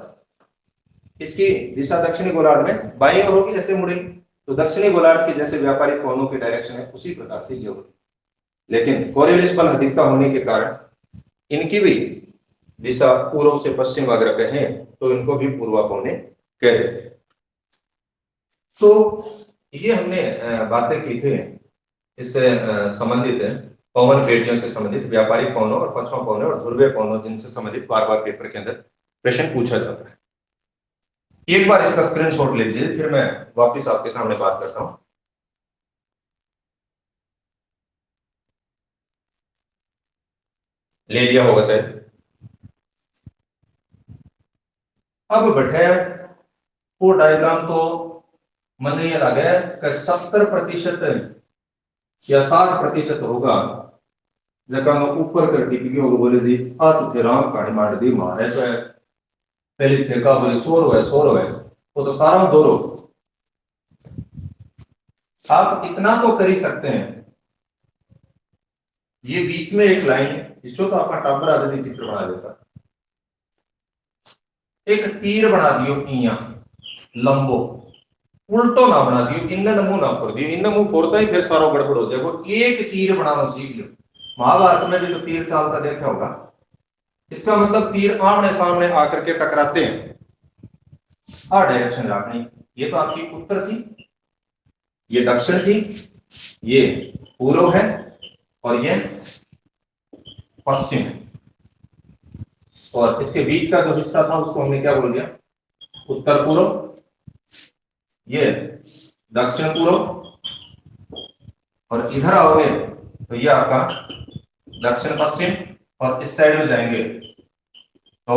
इसकी दिशा दक्षिणी गोलार्ध में बाईं ओर होगी, ऐसे मुड़ेगी। तो दक्षिणी गोलार्ध की जैसे व्यापारिक पवनों की डायरेक्शन है उसी प्रकार से ये होगी, लेकिन कोरियोलिस बल अधिकता होने के कारण इनकी भी दिशा पूर्व से पश्चिम अगर कहें तो इनको भी पूर्वा पवने कह देते हैं। तो ये हमने बातें की थी इससे संबंधित पवन पेटियों से संबंधित व्यापारिक पवनों और पश्चिम पवनों और ध्रुवीय पवनों जिनसे संबंधित बार बार पेपर के अंदर प्रश्न पूछा जाता है। एक बार इसका स्क्रीनशॉट लीजिए, फिर मैं वापस आपके सामने बात करता हूं। ले लिया होगा शायद। अब बैठे वो डायग्राम तो मन में ये लगा है कि 70% या 60% होगा जगह ऊपर कर दी होगा, बोले जी आ तो थे राम कहानी मार दी मारे तो है पहले थे का बोले सोरो है वो तो सारा दोरो। आप इतना तो कर ही सकते हैं, ये बीच में एक लाइन है इसको तो आपका टाबर आदि चित्र बना देता, एक तीर बना दियो इया लंबो, उल्टो ना बना दियो, इन मुंह ना कर दियो, इन मुंह फोड़ता ही फिर सारा गड़बड़ हो जाएगा। एक तीर बनाना सीख लो, महाभारत में भी तो तीर चालता देखा होगा। इसका मतलब तीर आमने सामने आकर के टकराते हैं, आ डायरेक्शन रखनी। ये तो आपकी उत्तर थी, ये दक्षिण थी, ये पूर्व है और ये पश्चिम है, और इसके बीच का जो हिस्सा था उसको हमने क्या बोल दिया, उत्तर पूर्व, ये दक्षिण पूर्व, और इधर आओगे तो ये आपका दक्षिण पश्चिम, और इस साइड में जाएंगे तो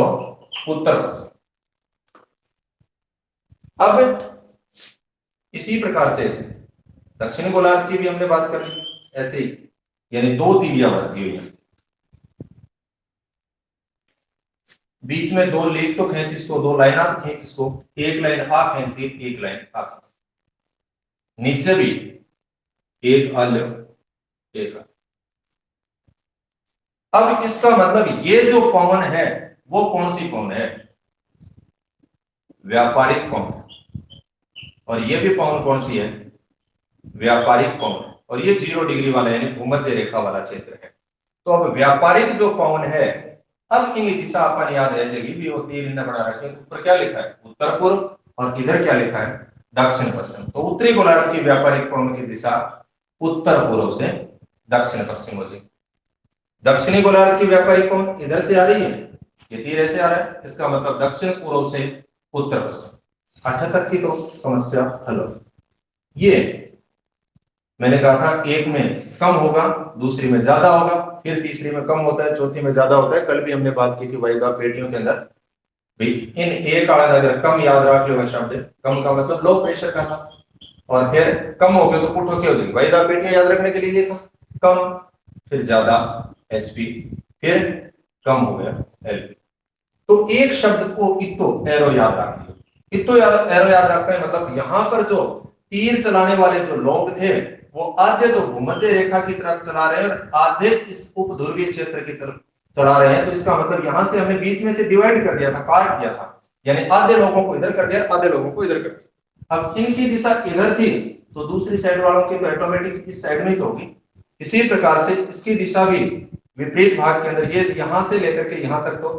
उत्तर पश्चिम। अब इसी प्रकार से दक्षिणी गोलार्ध की भी हमने बात कर ली ऐसे ही, यानी दो तीरियां बनाती हुई हैं, बीच में दो लेख तो खींच इसको, दो लाइन आप खींच इसको, एक लाइन आ खींच दी, एक लाइन आ खींच, नीचे भी एक आ लो एक आ। अब इसका मतलब ये जो पवन है वो कौन सी पवन है, व्यापारिक पवन, और ये भी पवन कौन सी है, व्यापारिक पवन, और ये 0 डिग्री वाला यानी भूमध्य रेखा वाला क्षेत्र है। तो अब व्यापारिक जो पवन है, अब इनकी दिशा अपन याद रह जाएगी भी, वो तीर इन्हें बना रखे हैं, ऊपर क्या लिखा है उत्तर पूर्व, और इधर क्या लिखा है दक्षिण पश्चिम। तो उत्तरी गोलार्ध की व्यापारिक पवन की दिशा उत्तर पूर्व से दक्षिण पश्चिम हो जाएगी। दक्षिणी गोलार्ध की व्यापारिक पवन इधर से आ रही है, ये तीर ऐसे आ रहा है, इसका मतलब दक्षिण पूर्व से उत्तर पश्चिम। 8 तक की तो समस्या हल हो। ये मैंने कहा था एक में कम होगा, दूसरी में ज्यादा होगा, फिर तीसरी में कम होता है, चौथी में ज्यादा होता है। कल भी हमने बात की थी वायुदाब पेटियों के अंदर भाई इन एक अगर कम याद रख लो शब्द, कम का मतलब लो प्रेशर का था, और फिर कम हो गया तो पुट होके हो जाएगी। वायुदाब पेटियां याद रखने के लिए था कम, फिर ज्यादा एचपी, फिर कम हो गया एलपी। तो एक शब्द को इतो एरो याद रख लियो, इतो एरो याद रखता है मतलब यहां पर जो तीर चलाने वाले जो लोग थे वो आधे तो भूमध्य रेखा की तरफ चला रहे हैं और आधे इस उप ध्रुवीय क्षेत्र की तरफ चला रहे हैं। तो इसका मतलब यहां से हमने बीच में से डिवाइड कर दिया था, काट दिया था, यानी आधे लोगों को इधर कर दिया, आधे लोगों को इधर कर दिया। अब इनकी दिशा इधर थी तो दूसरी साइड वालों की तो ऑटोमेटिक इस साइड में ही तो होगी। इसी प्रकार से इसकी दिशा भी विपरीत भाग के अंदर, ये यहां से लेकर के यहां तक तो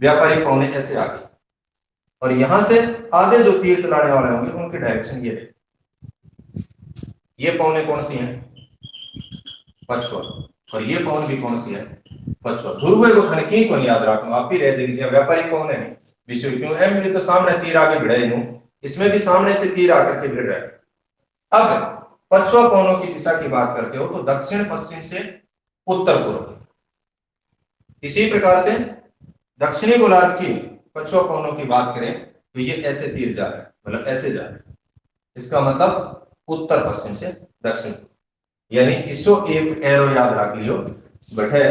व्यापारिक पवने ऐसे आ गई, और यहां से आधे जो तीर चलाने वाले होंगे उनकी डायरेक्शन ये है। ये पवने कौन सी हैं, पश्चिम, और ये पवन भी कौन सी है, पश्चिम। ध्रुव को खनकी को याद रखना, आप ही रह जाएगी व्यापारिक पवन है विषय क्यों एम में तो सामने तीर आगे भिड़े हूं, इसमें भी सामने से तीर आकर के भिड़ रहा है। अब पश्चिम पवनों की दिशा की बात करते हो तो दक्षिण पश्चिम से उत्तर पूर्व। इसी प्रकार से दक्षिणी गोलार्ध की पश्चिम पवनों की बात करें तो ये ऐसे तीर जा रहा है, मतलब ऐसे जा रहा है, इसका मतलब उत्तर पश्चिम से दक्षिण। यानी इसो एक एरो याद रख लियो बैठे,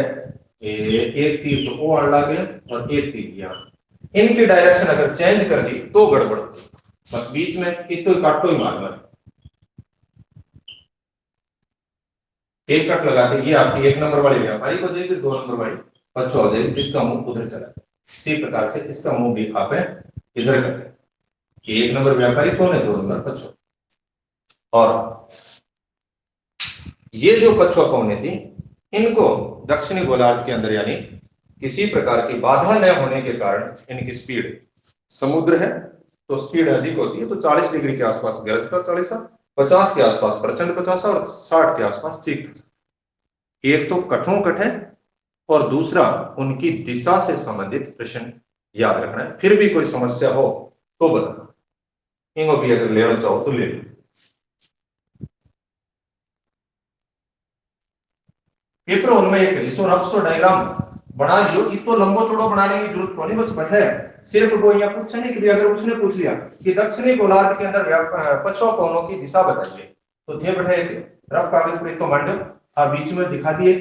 एक तीर तो ओ लगे और एक तीर यहाँ, इनकी डायरेक्शन अगर चेंज कर दी तो गड़बड़ होती, बस बीच में इतो काटो ही मारना, एक कट लगाते ये आपकी एक नंबर वाली व्यापारी हो जाएगी, दो नंबर वाली पछुआ हो जाएगी, जिसका मुंह उधर चला। इसी प्रकार से इसका मुंह भी आप इधर करते हैं, एक नंबर व्यापारी कौन है, दो नंबर पछुआ। और ये जो पछुआ पौने थी, इनको दक्षिणी गोलार्ध के अंदर यानी किसी प्रकार की बाधा न होने के कारण इनकी स्पीड, समुद्र है तो स्पीड अधिक होती है, तो 40 डिग्री के आसपास गरजता 40, 50 के आसपास प्रचंड 50 और 60 के आसपास चीख। एक तो कठों है और दूसरा उनकी दिशा से संबंधित प्रश्न याद रखना है, फिर भी कोई समस्या हो तो बताना, इनको भी अगर लेना चाहो तो ले लो। पेपर हॉल में एक इसो रफ डायग्राम बना लियो, इतो लंबो चौड़ो बनाने की जरूरत नहीं, बस बैठे सिर्फ वो यहाँ पूछा नहीं कि अगर उसने पूछ लिया कि दक्षिणी गोलार्ध के अंदर पछुआ पवनों की दिशा बताइए, तो थे बैठे एक रफ कागज पर तो मंड अब बीच में दिखा दिए,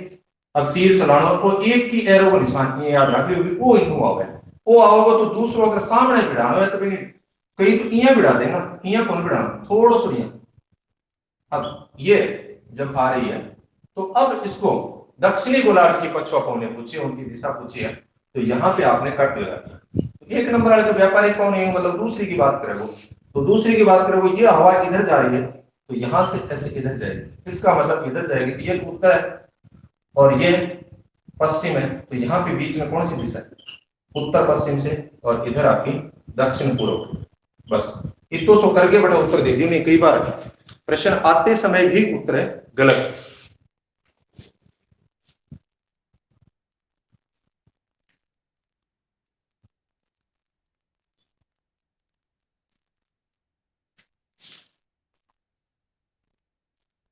अब तीर चलाना तो एक की एरो को निशान ये याद रख लियो, वो इनू आवे, वो आओगे तो दूसरों अगर सामने भिड़ाना है तो भाई कहीं तो इया भिड़ा देगा, इया कौन भिड़ाना, थोड़ा सा। अब ये जब आ रही है तो अब इसको दक्षिणी गोलार्ध की पछुआ पौने पूछिए, उनकी दिशा पूछिए, तो यहाँ पे आपने कट लगा दिया। एक नंबर वाले तो व्यापारी पौने मतलब दूसरी की बात करे वो, तो दूसरी की बात करे वो, ये हवा इधर जा रही है तो यहां से ऐसे इधर जाएगी, इसका मतलब इधर जाएगी, तो ये उत्तर है और ये पश्चिम है, तो यहाँ पे बीच में कौन सी दिशा है, उत्तर पश्चिम से, और इधर आपकी दक्षिण पूर्व। बस इतो सो करके बड़ा उत्तर दे दियो, नहीं कई बार प्रश्न आते समय भी उत्तर है गलत।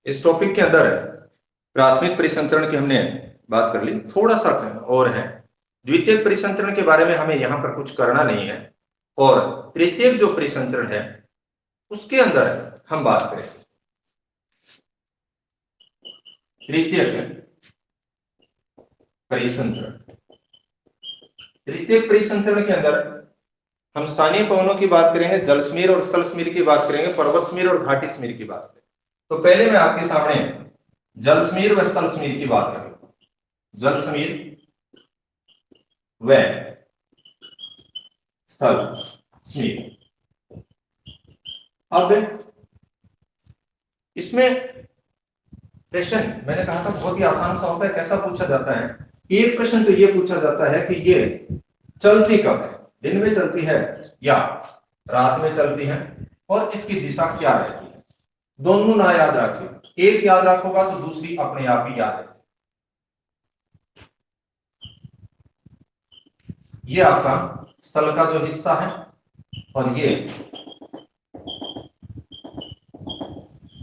इस टॉपिक के अंदर प्राथमिक परिसंचरण की हमने बात कर ली, थोड़ा सा और है, द्वितीयक परिसंचरण के बारे में हमें यहां पर कुछ करना नहीं है, और तृतीयक जो परिसंचरण है उसके अंदर हम बात करेंगे। तृतीयक परिसंचरण, तृतीयक परिसंचरण के अंदर हम स्थानीय पवनों की बात करेंगे, जल समीर और स्थल समीर की बात करेंगे, पर्वत समीर और घाटी समीर की बात करेंगे। तो पहले मैं आपके सामने जल समीर व स्थल समीर की बात करूंगा, जल समीर व स्थल समीर। अब इसमें प्रश्न मैंने कहा था बहुत ही आसान सा होता है, कैसा पूछा जाता है, एक प्रश्न तो ये पूछा जाता है कि ये चलती कब है, दिन में चलती है या रात में चलती है, और इसकी दिशा क्या रहती है, दोनों ना याद रखिए, एक याद रखोगा तो दूसरी अपने आप ही याद रहती है। ये आपका स्थल का जो हिस्सा है और ये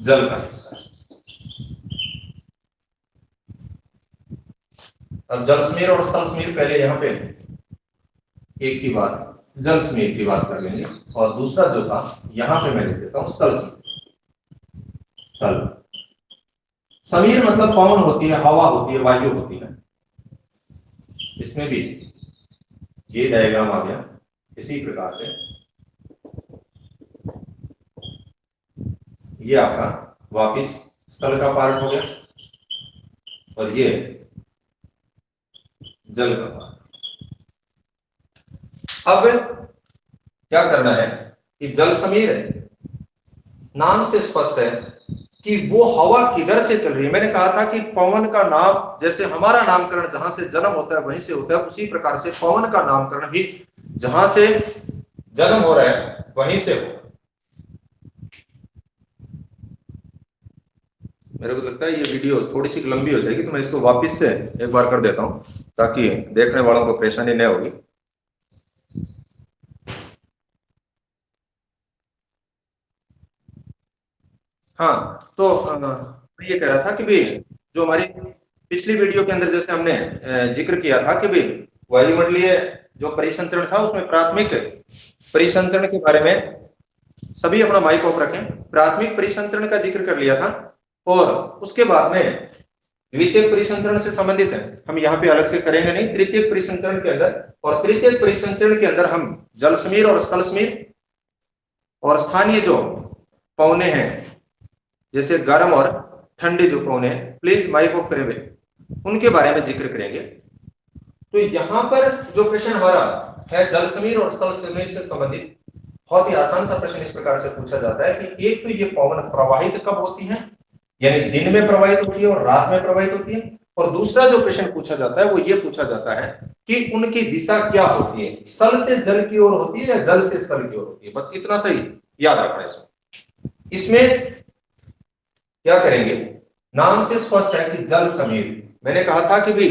जल का हिस्सा है। अब जल समीर और स्थल समीर पहले यहां पे एक की बात जल समीर की बात कर लेंगे, और दूसरा जो था यहां पे मैं लिख देता हूं स्थल समीर। स्थल समीर मतलब पवन होती है, हवा होती है, वायु होती है, इसमें भी ये डायग्राम आ गया इसी प्रकार से, ये आपका वापिस स्थल का पार्ट हो गया और ये जल का पार्ट। अब क्या करना है कि जल समीर नाम से स्पष्ट है कि वो हवा किधर से चल रही है। मैंने कहा था कि पवन का नाम, जैसे हमारा नामकरण जहां से जन्म होता है वहीं से होता है, उसी प्रकार से पवन का नामकरण भी जहां से जन्म हो रहा है वहीं से हो। मेरे को लगता है ये वीडियो थोड़ी सी लंबी हो जाएगी, तो मैं इसको वापस से एक बार कर देता हूं ताकि देखने वालों को परेशानी नहीं होगी। हाँ, तो मैं ये कह रहा था कि भाई जो हमारी पिछली वीडियो के अंदर जैसे हमने जिक्र किया था कि भाई वायुमंडलीय जो परिसंचरण था उसमें प्राथमिक परिसंचरण के बारे में, सभी अपना माइक ऑफ रखें, प्राथमिक परिसंचरण का जिक्र कर लिया था, और उसके बाद में द्वितीयक परिसंचरण से संबंधित है, हम यहाँ पे अलग से करेंगे नहीं। तृतीयक परिसंचरण के अंदर, और तृतीयक परिसंचरण के अंदर हम जल समीर और स्थल समीर और स्थानीय जो पौने हैं, जैसे गर्म और ठंडे जो पौने हैं, प्लीज माइक ऑफ करें, उनके बारे में जिक्र करेंगे। तो यहां पर जो प्रश्न हमारा है जल समीर और स्थल समीर से संबंधित, बहुत ही आसान सा प्रश्न इस प्रकार से पूछा जाता है कि एक तो ये पवन प्रवाहित कब होती है, यानी दिन में प्रवाहित होती है और रात में प्रवाहित होती है, और दूसरा जो प्रश्न पूछा जाता है वो ये पूछा जाता है कि उनकी दिशा क्या होती है, स्थल से जल की ओर होती है या जल से स्थल की ओर होती है। बस इतना सही याद रखना है। इसमें क्या करेंगे, नाम से स्पष्ट है कि जल समीर, मैंने कहा था कि भाई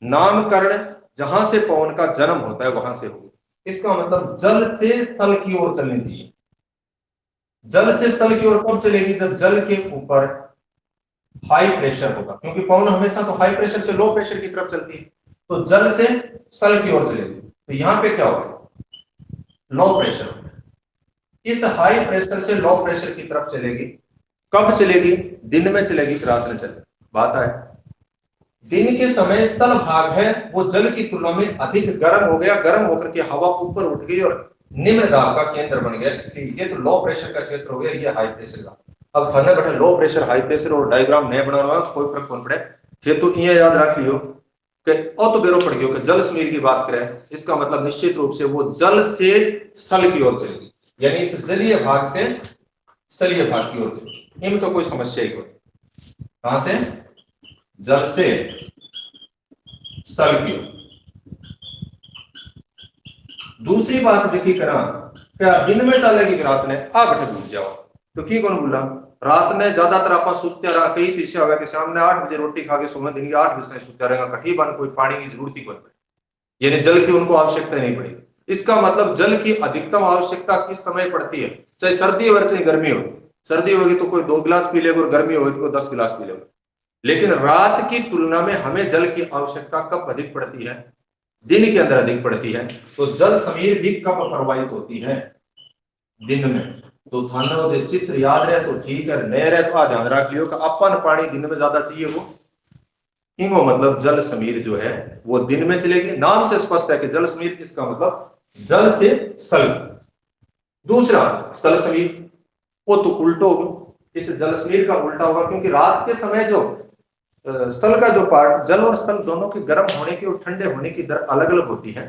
नामकरण जहां से पवन का जन्म होता है वहां से होगा, इसका मतलब जल से स्थल की ओर चलनी चाहिए। जल से स्थल की ओर कब चलेगी, जब जल के ऊपर हाई प्रेशर होगा, क्योंकि पवन हमेशा तो हाई प्रेशर से लो प्रेशर की तरफ चलती है, तो जल से स्थल की ओर चलेगी। तो यहां पे क्या होगा, लो प्रेशर होगा, इस हाई प्रेशर से लो प्रेशर की तरफ चलेगी। कब चलेगी, दिन में चलेगी कि रात में चलेगी, बात है। दिन के समय स्थल भाग है वो जल की तुलना में अधिक गर्म हो गया, गर्म होकर के हवा ऊपर उठ गई और निम्न दाब का केंद्र बन गया, इसलिए ये तो लो प्रेशर का क्षेत्र हो गया, ये हाई प्रेशर का। अब खाना बैठे लो प्रेशर हाई प्रेशर और डायग्राम नहीं बनाना, कोई फर्क कौन पड़े, ये तो ये याद रख लियो कि तो बेरो पड़ गयो कि जल समीर की बात करें, इसका मतलब निश्चित रूप से वो जल से स्थल की ओर चलेगी, यानी इस जलीय भाग से स्थलीय भाग की ओर चलेगी। इनमें तो कोई समस्या ही कोई, कहां से, जल से स्थल की ओर। दूसरी बात देखी करा, क्या दिन में चलेगी कि रात ने, आ बैठे भूल जाओ, तो की कौन बोला, रात ने ज्यादातर आप सुत्या रहा, कई तीसरे होगा कि शाम ने 8 बजे रोटी खा के सोना, दिन के 8 बजे सुत्या रहेगा, कठी बन कोई पानी की जरूरत ही कौन पड़े, यानी जल की उनको आवश्यकता नहीं पड़ेगी। इसका मतलब जल की अधिकतम आवश्यकता किस समय पड़ती है, चाहे सर्दी हो चाहे गर्मी हो, सर्दी होगी तो कोई 2 गिलास पी लेगा और गर्मी होगी तो कोई 10 गिलास पी लेगा, लेकिन रात की तुलना में हमें जल की आवश्यकता कब अधिक पड़ती है, दिन के अंदर अधिक पड़ती है। तो जल समीर भी कब प्रवाहित होती है, दिन में। तो थाना जो चित्र याद रहे तो ठीक है, नहीं रहे तो ध्यान रख लियो कि अपन पानी दिन में ज्यादा चाहिए, वो इंगो मतलब जल समीर जो है वो दिन में चलेगी। नाम से स्पष्ट है कि जल समीर, इसका मतलब जल से स्थल। दूसरा स्थल समीर, वो तो उल्टो होगा, इस जल समीर का उल्टा होगा, क्योंकि रात के समय जो स्थल का जो पार्ट, जल और स्थल दोनों के गर्म होने की और ठंडे होने की दर अलग अलग होती है।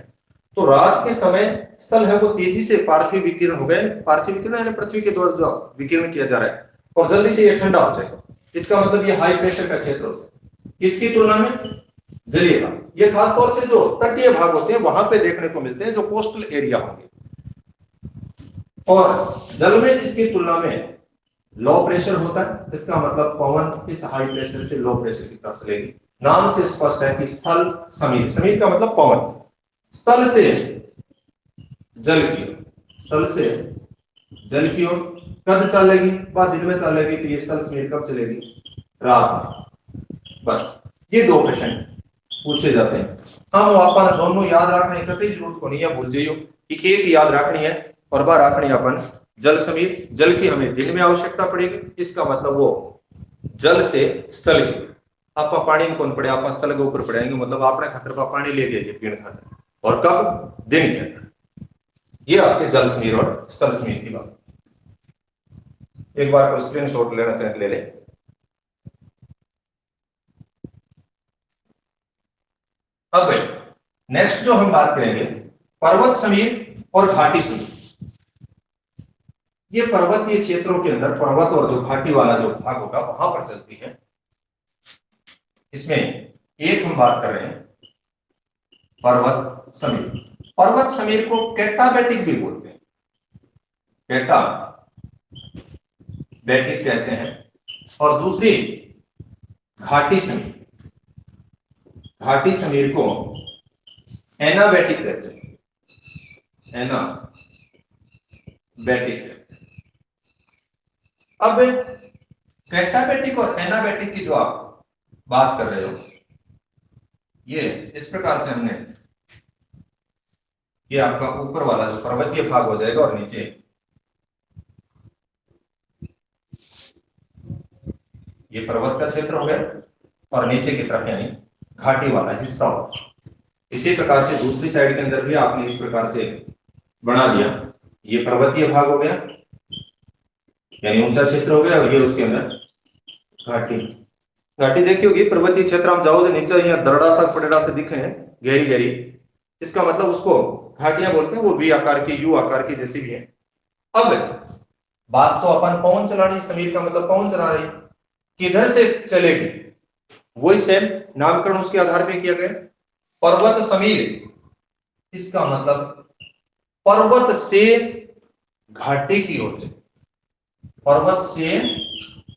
तो रात के समय स्थल है वो तेजी से पार्थिव विकिरण हो गए, पार्थिव विकिरण यानी पृथ्वी के द्वारा जो विकिरण किया जा रहा है, और जल्दी से ये ठंडा हो जाएगा, इसका मतलब ये हाई प्रेशर का क्षेत्र हो जाएगा। इसकी तुलना में जलीय भाग, ये खासतौर से जो तटीय भाग होते हैं वहां पे देखने को मिलते हैं, जो कोस्टल एरिया होंगे, और जल में इसकी तुलना में लो प्रेशर होता है, इसका मतलब पवन इस हाई प्रेशर से लो प्रेशर की तरफ चलेगी। नाम से स्पष्ट है कि स्थल समीर, समीर का मतलब पवन, स्थल से जल की ओर, स्थल से जल की ओर कब चलेगी, बाद दिन में चलेगी, तो ये स्थल समीर कब चलेगी, रात में। बस ये दो प्रश्न पूछे जाते हैं, हम अपन दोनों याद रखने की कतई जरूरत को नहीं है, भूल जाइयो कि एक याद रखनी है और बार रखनी अपन जल समीर, जल की हमें दिन में आवश्यकता पड़ेगी, इसका मतलब वो जल से स्थल की, आप पानी में कौन पड़े, आप स्थल के ऊपर पड़ेंगे, मतलब आपने खतर का पानी ले गए पीण खातर, और कब, दिन के अंदर। ये आपके जल समीर और स्थल समीर की बात। एक बार को स्क्रीनशॉट लेना चाहे ले ले। अब नेक्स्ट जो हम बात करेंगे, पर्वत समीर और घाटी समीर। ये पर्वतीय क्षेत्रों के अंदर पर्वत और जो घाटी वाला जो भाग होगा वहां पर चलती है। इसमें एक हम बात कर रहे हैं पर्वत समीर। पर्वत समीर को कैटाबेटिक भी बोलते हैं, कैटाबेटिक कहते हैं, और दूसरी घाटी समीर, घाटी समीर को एनाबेटिक कहते हैं, एनाबेटिक कहते हैं। अब कैटाबेटिक और एनाबेटिक की जो आप बात कर रहे हो, ये इस प्रकार से हमने, ये आपका ऊपर वाला जो पर्वतीय भाग हो जाएगा और नीचे ये पर्वत का क्षेत्र हो गया और नीचे की तरफ यानी घाटी वाला हिस्सा हो। इसी प्रकार से दूसरी साइड के अंदर भी आपने इस प्रकार से बना दिया। ये पर्वतीय भाग हो गया यानी ऊंचा क्षेत्र हो गया और ये उसके अंदर घाटी। घाटी देखी होगी, पर्वतीय क्षेत्र आप जाओ तो नीचे यहाँ दरड़ा सा पटेड़ा से दिखे हैं गहरी गहरी, इसका मतलब उसको घाटियां बोलते हैं। वो वी आकार की, यू आकार की जैसी भी है। अब बात तो अपन पवन चलानी, समीर का मतलब पवन चला रही, किधर से चलेगी वही सेम नामकरण उसके आधार पे किया गया। पर्वत समीर, इसका मतलब पर्वत से घाटी की ओर चले, पर्वत से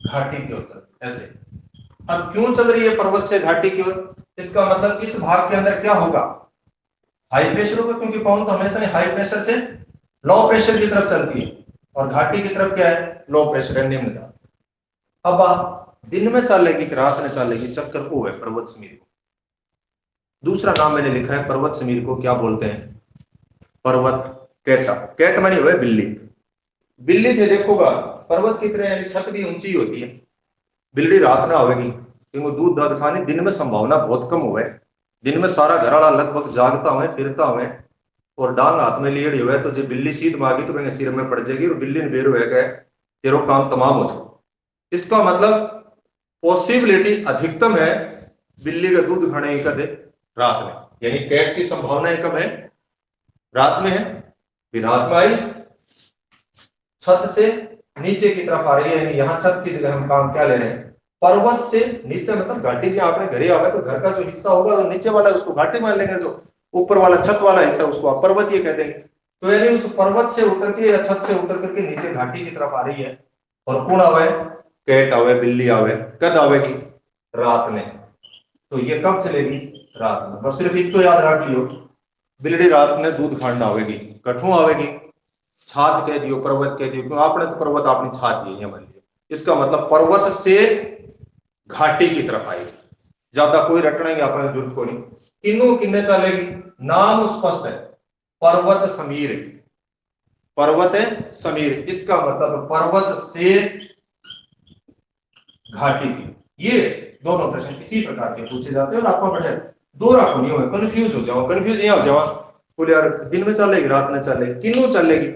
घाटी की ओर चले ऐसे। अब क्यों चल रही है पर्वत से घाटी की ओर? इसका मतलब इस भाग के अंदर क्या होगा, हाई प्रेशर होगा, क्योंकि पवन तो हमेशा ही हाई प्रेशर से लो प्रेशर की तरफ चलती है और घाटी की तरफ क्या है, लो प्रेशर है, निम्न दाब। अब दिन में चलेगी कि रात में चलेगी, चक्कर को है पर्वत समीर को। दूसरा नाम मैंने लिखा है पर्वत समीर को क्या बोलते हैं, पर्वत कैटा। कैट मानी हुआ बिल्ली। बिल्ली थे देखोगा पर्वत की तरह, यानी छत भी ऊंची होती है। बिल्ली रात में आवेगी क्योंकि दूध दाद खाने, दिन में संभावना बहुत कम हुआ है। दिन में सारा घर वाला लगभग जागता हुए फिरता हुए और डांग हाथ में लिए हुए, तो जो बिल्ली सीध मांगी तो कहेंगे सिर में पड़ जाएगी और बिल्ली ने बेर हुआ गए तेरो काम तमाम हो जाए। इसका मतलब पॉसिबिलिटी अधिकतम है बिल्ली का दूध खाने की कदे रात में, यानी कैट की संभावनाएं कब है, रात में है। फिर रात में आई छत से नीचे की तरफ आ रही है, यानी यहाँ छत की जगह हम काम क्या ले रहे हैं, पर्वत से नीचे, मतलब घाटी से आपने घरे आवे तो घर का जो हिस्सा होगा तो नीचे वाला उसको घाटी मान लेंगे, जो ऊपर वाला छत वाला हिस्सा उसको आप पर्वतीय कह देंगे। तो यानी उस पर्वत से उतर के या छत से उतर करके नीचे घाटी की तरफ आ रही है। और कौन आवे, कैट आवे, बिल्ली आवे। कद आवेगी, रात में। तो ये कब चलेगी, रात में। बस सिर्फ इतना याद रख लियो, बिल्ली रात में दूध खाना आवेगी। कठू आवेगी, छात कह दियो, पर्वत कह दियो, क्यों आपने तो पर्वत अपनी छात दी है मान लिया। इसका मतलब पर्वत से घाटी की तरफ आएगी, ज्यादा कोई रटने की अपने जरूरत को नहीं। किन्नू किन्ने चलेगी, नाम स्पष्ट है, पर्वत समीर। पर्वत है समीर, इसका मतलब पर्वत से घाटी की। ये दोनों प्रश्न इसी प्रकार के पूछे जाते हैं और आपको बढ़े दो राखो नहीं हो, कंफ्यूज हो जाओ, कंफ्यूज यहाँ हो जाओ बोले यार दिन में चलेगी रात में चलेगी, किन्नू चलेगी,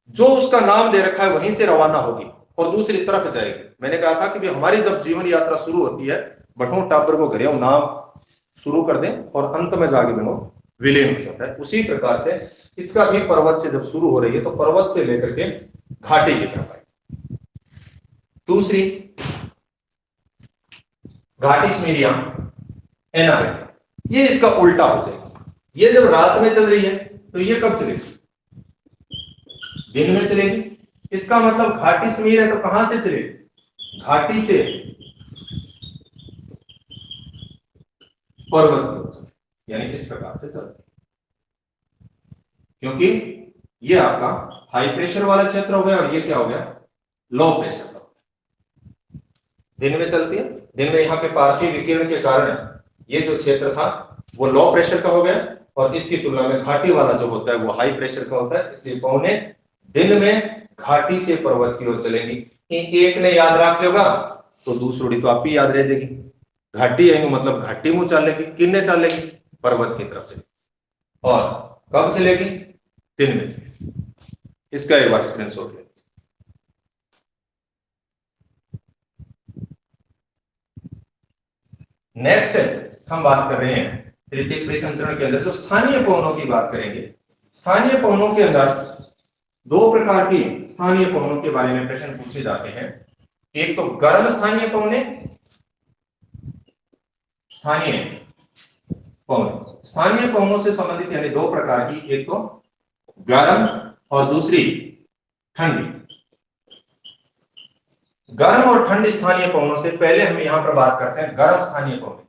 जो उसका नाम दे रखा है वहीं से रवाना होगी और दूसरी तरफ जाएगी। मैंने कहा था कि हमारी जब जीवन यात्रा शुरू होती है, बठों टाबर को घरे नाम शुरू कर दें और अंत में जाके बनो विलीन हो जाता है। उसी प्रकार से इसका भी पर्वत से जब शुरू हो रही है तो पर्वत से लेकर के घाटी की तरफ आएगी। दूसरी घाटी स्मीरिया एनावेट, ये इसका उल्टा हो जाएगी। ये जब रात में चल रही है तो ये कब चलेगी, दिन में चलेगी। इसका मतलब घाटी समीर है तो कहां से चलेगी, घाटी से पर्वत, यानी इस प्रकार से चलती है। क्योंकि ये आपका हाई प्रेशर वाला क्षेत्र हो गया और ये क्या हो गया, लो प्रेशर का। दिन में चलती है, दिन में यहाँ पे पार्थिव विकिरण के कारण ये जो क्षेत्र था वो लो प्रेशर का हो गया और इसकी तुलना में घाटी वाला जो होता है वो हाई प्रेशर का होता है। इसलिए पौने दिन में घाटी से पर्वत की ओर चलेगी। एक ने याद रख लेगा तो दूसरी तो आप ही याद रह जाएगी। घाटी है मतलब घाटी मुंह चलेगी, किन्ने चलेगी, पर्वत की तरफ चलेगी। और कब चलेगी, दिन में चलेगी। इसका एक बार स्क्रीनशॉट ले। नेक्स्ट हम बात कर रहे हैं तृतीय परिसंचरण के अंदर जो स्थानीय पवनों की बात करेंगे। स्थानीय पवनों के अंदर दो प्रकार की स्थानीय पवनों के बारे में प्रश्न पूछे जाते हैं। एक तो गर्म स्थानीय पवने, स्थानीय पवन। स्थानीय पवनों से संबंधित यानी दो प्रकार की, एक तो गर्म और दूसरी ठंडी। गर्म और ठंडी स्थानीय पवनों से पहले हम यहां पर बात करते हैं गर्म स्थानीय पवन।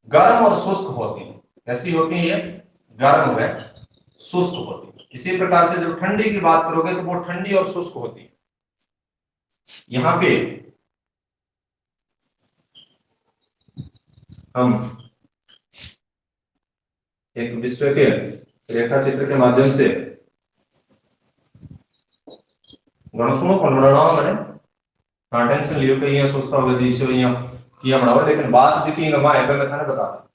गर्म और शुष्क होती है, ऐसी होती है, गर्म है, शुष्क होती है। इसी प्रकार से जब ठंडी की बात करोगे तो वो ठंडी और शुष्क होती है। यहां पे हम एक विश्व के रेखा चित्र के माध्यम से गणसों को मैंने टेंशन लियो कि यहाँ सोचता होगा देश यहाँ किया बनाओ, लेकिन बात जी की नमा है मैं थाने बता रहा।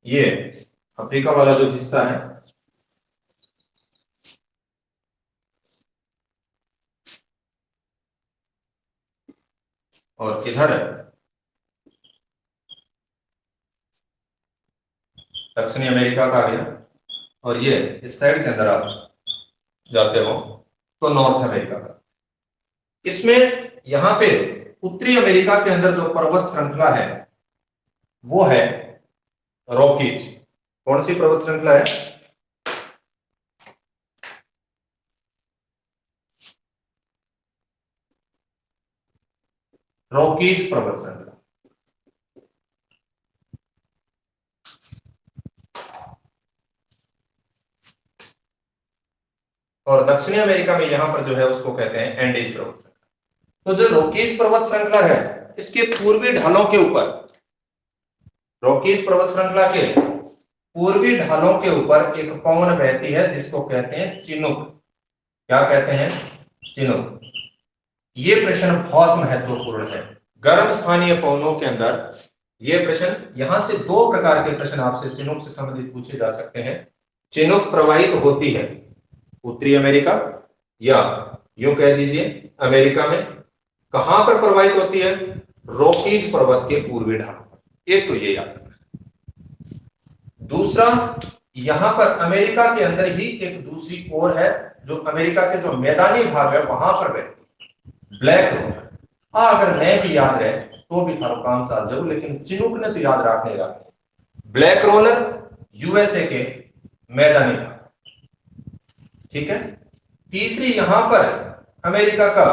ये अफ्रीका वाला जो हिस्सा है, और किधर है दक्षिणी अमेरिका का आ गया, और ये इस साइड के अंदर आप जाते हो तो नॉर्थ अमेरिका का। इसमें यहां पे उत्तरी अमेरिका के अंदर जो पर्वत श्रृंखला है वो है रॉकीज। कौन सी पर्वत श्रृंखला है? रॉकीज पर्वत श्रृंखला। और दक्षिणी अमेरिका में यहां पर जो है उसको कहते हैं एंडीज पर्वत श्रृंखला। तो जो रॉकीज पर्वत श्रृंखला है इसके पूर्वी ढालों के ऊपर, रॉकीज पर्वत श्रृंखला के पूर्वी ढालों के ऊपर एक पवन बहती है जिसको कहते हैं चिनूक। क्या कहते हैं? चिनूक। ये प्रश्न बहुत महत्वपूर्ण है गर्म स्थानीय पवनों के अंदर। ये प्रश्न, यहां से दो प्रकार के प्रश्न आपसे चिनूक से संबंधित पूछे जा सकते हैं। चिनूक प्रवाहित होती है उत्तरी अमेरिका या यूं कह दीजिए अमेरिका में। कहां पर प्रवाहित होती है? रॉकीज पर्वत के पूर्वी ढालों पर। एक तो ये याद रखना। दूसरा, यहां पर अमेरिका के अंदर ही एक दूसरी ओर है जो अमेरिका के जो मैदानी भाग है वहां पर बहती है, ब्लैक रोलर। अगर मैं भी याद रहे तो भी थारो काम चाल जाऊ, लेकिन चिनूक ने तो याद रखने रखने। ब्लैक रोलर यूएसए के मैदानी भाग, ठीक है। तीसरी, यहां पर अमेरिका का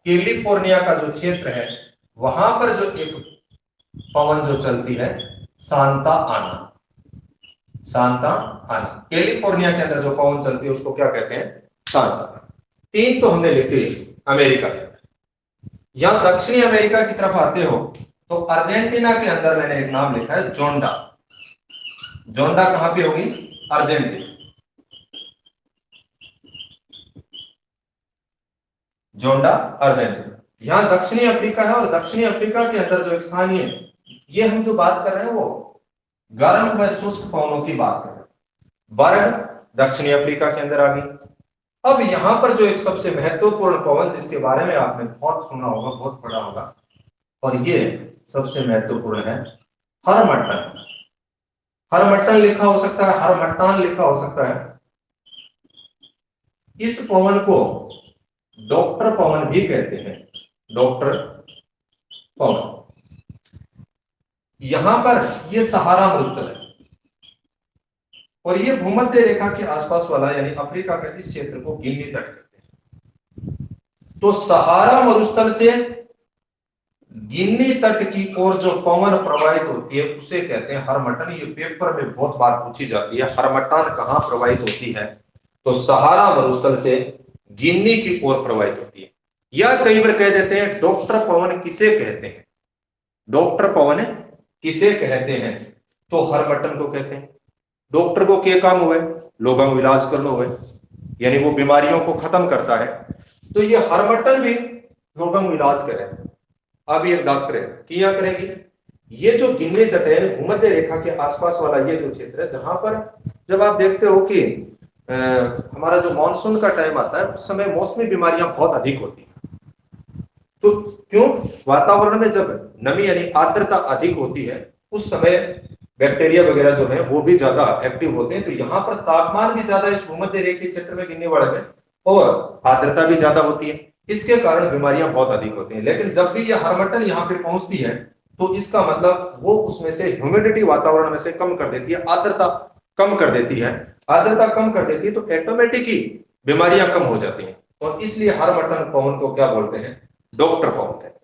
कैलिफोर्निया का जो क्षेत्र है वहां पर जो एक पवन जो चलती है सांता आना। सांता आना कैलिफोर्निया के अंदर जो पवन चलती है उसको क्या कहते हैं? सांता आना। तीन तो हमने लिख ली अमेरिका के अंदर। यहां दक्षिणी अमेरिका की तरफ आते हो तो अर्जेंटीना के अंदर मैंने एक नाम लिखा है जोंडा। जोंडा कहां पे होगी? अर्जेंटीना। जोंडा अर्जेंटीना। यहां दक्षिणी अफ्रीका है, और दक्षिणी अफ्रीका के अंदर जो एक स्थानीय है, ये हम जो बात कर रहे हैं वो गर्म व शुष्क पवनों की बात कर रहे हैं। बर्फ दक्षिणी अफ्रीका के अंदर आ गई। अब यहां पर जो एक सबसे महत्वपूर्ण पवन जिसके बारे में आपने बहुत सुना होगा, बहुत पढ़ा होगा, और ये सबसे महत्वपूर्ण है हरमट्टन। हरमट्टन लिखा हो सकता है, हरमट्टान लिखा हो सकता है। इस पवन को डॉक्टर पवन भी कहते हैं, डॉक्टर पवन। यहां पर ये सहारा मरुस्थल है, और ये भूमध्य रेखा के आसपास वाला यानी अफ्रीका का इस क्षेत्र को गिनी तट कहते हैं। तो सहारा मरुस्थल से गिनी तट की ओर जो पवन प्रवाहित होती है उसे कहते हैं हरमट्टन। ये पेपर में बहुत बार पूछी जाती है, हरमट्टन कहां प्रवाहित होती है? तो सहारा मरुस्थल से गिनी की ओर प्रवाहित होती है। या कई बार कह देते हैं डॉक्टर पवन किसे कहते हैं? डॉक्टर पवन किसे कहते हैं? तो हरमट्टन को कहते हैं। डॉक्टर को क्या काम हुए? लोगों को इलाज करना हुए, यानी वो बीमारियों को खत्म करता है। तो ये हरमट्टन भी लोगों को इलाज करे। अब ये डॉक्टर है क्या करेगी? ये जो गिनी तट है भूमध्य रेखा के आसपास वाला ये जो क्षेत्र है, जहां पर जब आप देखते हो कि हमारा जो मानसून का टाइम आता है उस समय मौसमी बीमारियां बहुत अधिक होती हैं। तो क्यों? वातावरण में जब नमी यानी आर्द्रता अधिक होती है उस समय बैक्टीरिया वगैरह जो है वो भी ज्यादा एक्टिव होते हैं। तो यहाँ पर तापमान भी ज्यादा इस भूमध्य रेखीय क्षेत्र में गिनने वाले में, और आर्द्रता भी ज्यादा होती है, इसके कारण बीमारियां बहुत अधिक होती हैं। लेकिन जब भी ये हरमट्टन यहाँ पे पहुंचती है तो इसका मतलब वो उसमें से ह्यूमिडिटी वातावरण में से कम कर देती है, आर्द्रता कम कर देती है। आर्द्रता कम कर देती है तो ऑटोमेटिक ही बीमारियां कम हो जाती हैं, और इसलिए हरमट्टन पवन को क्या बोलते हैं? डॉक्टर पवन कहते हैं।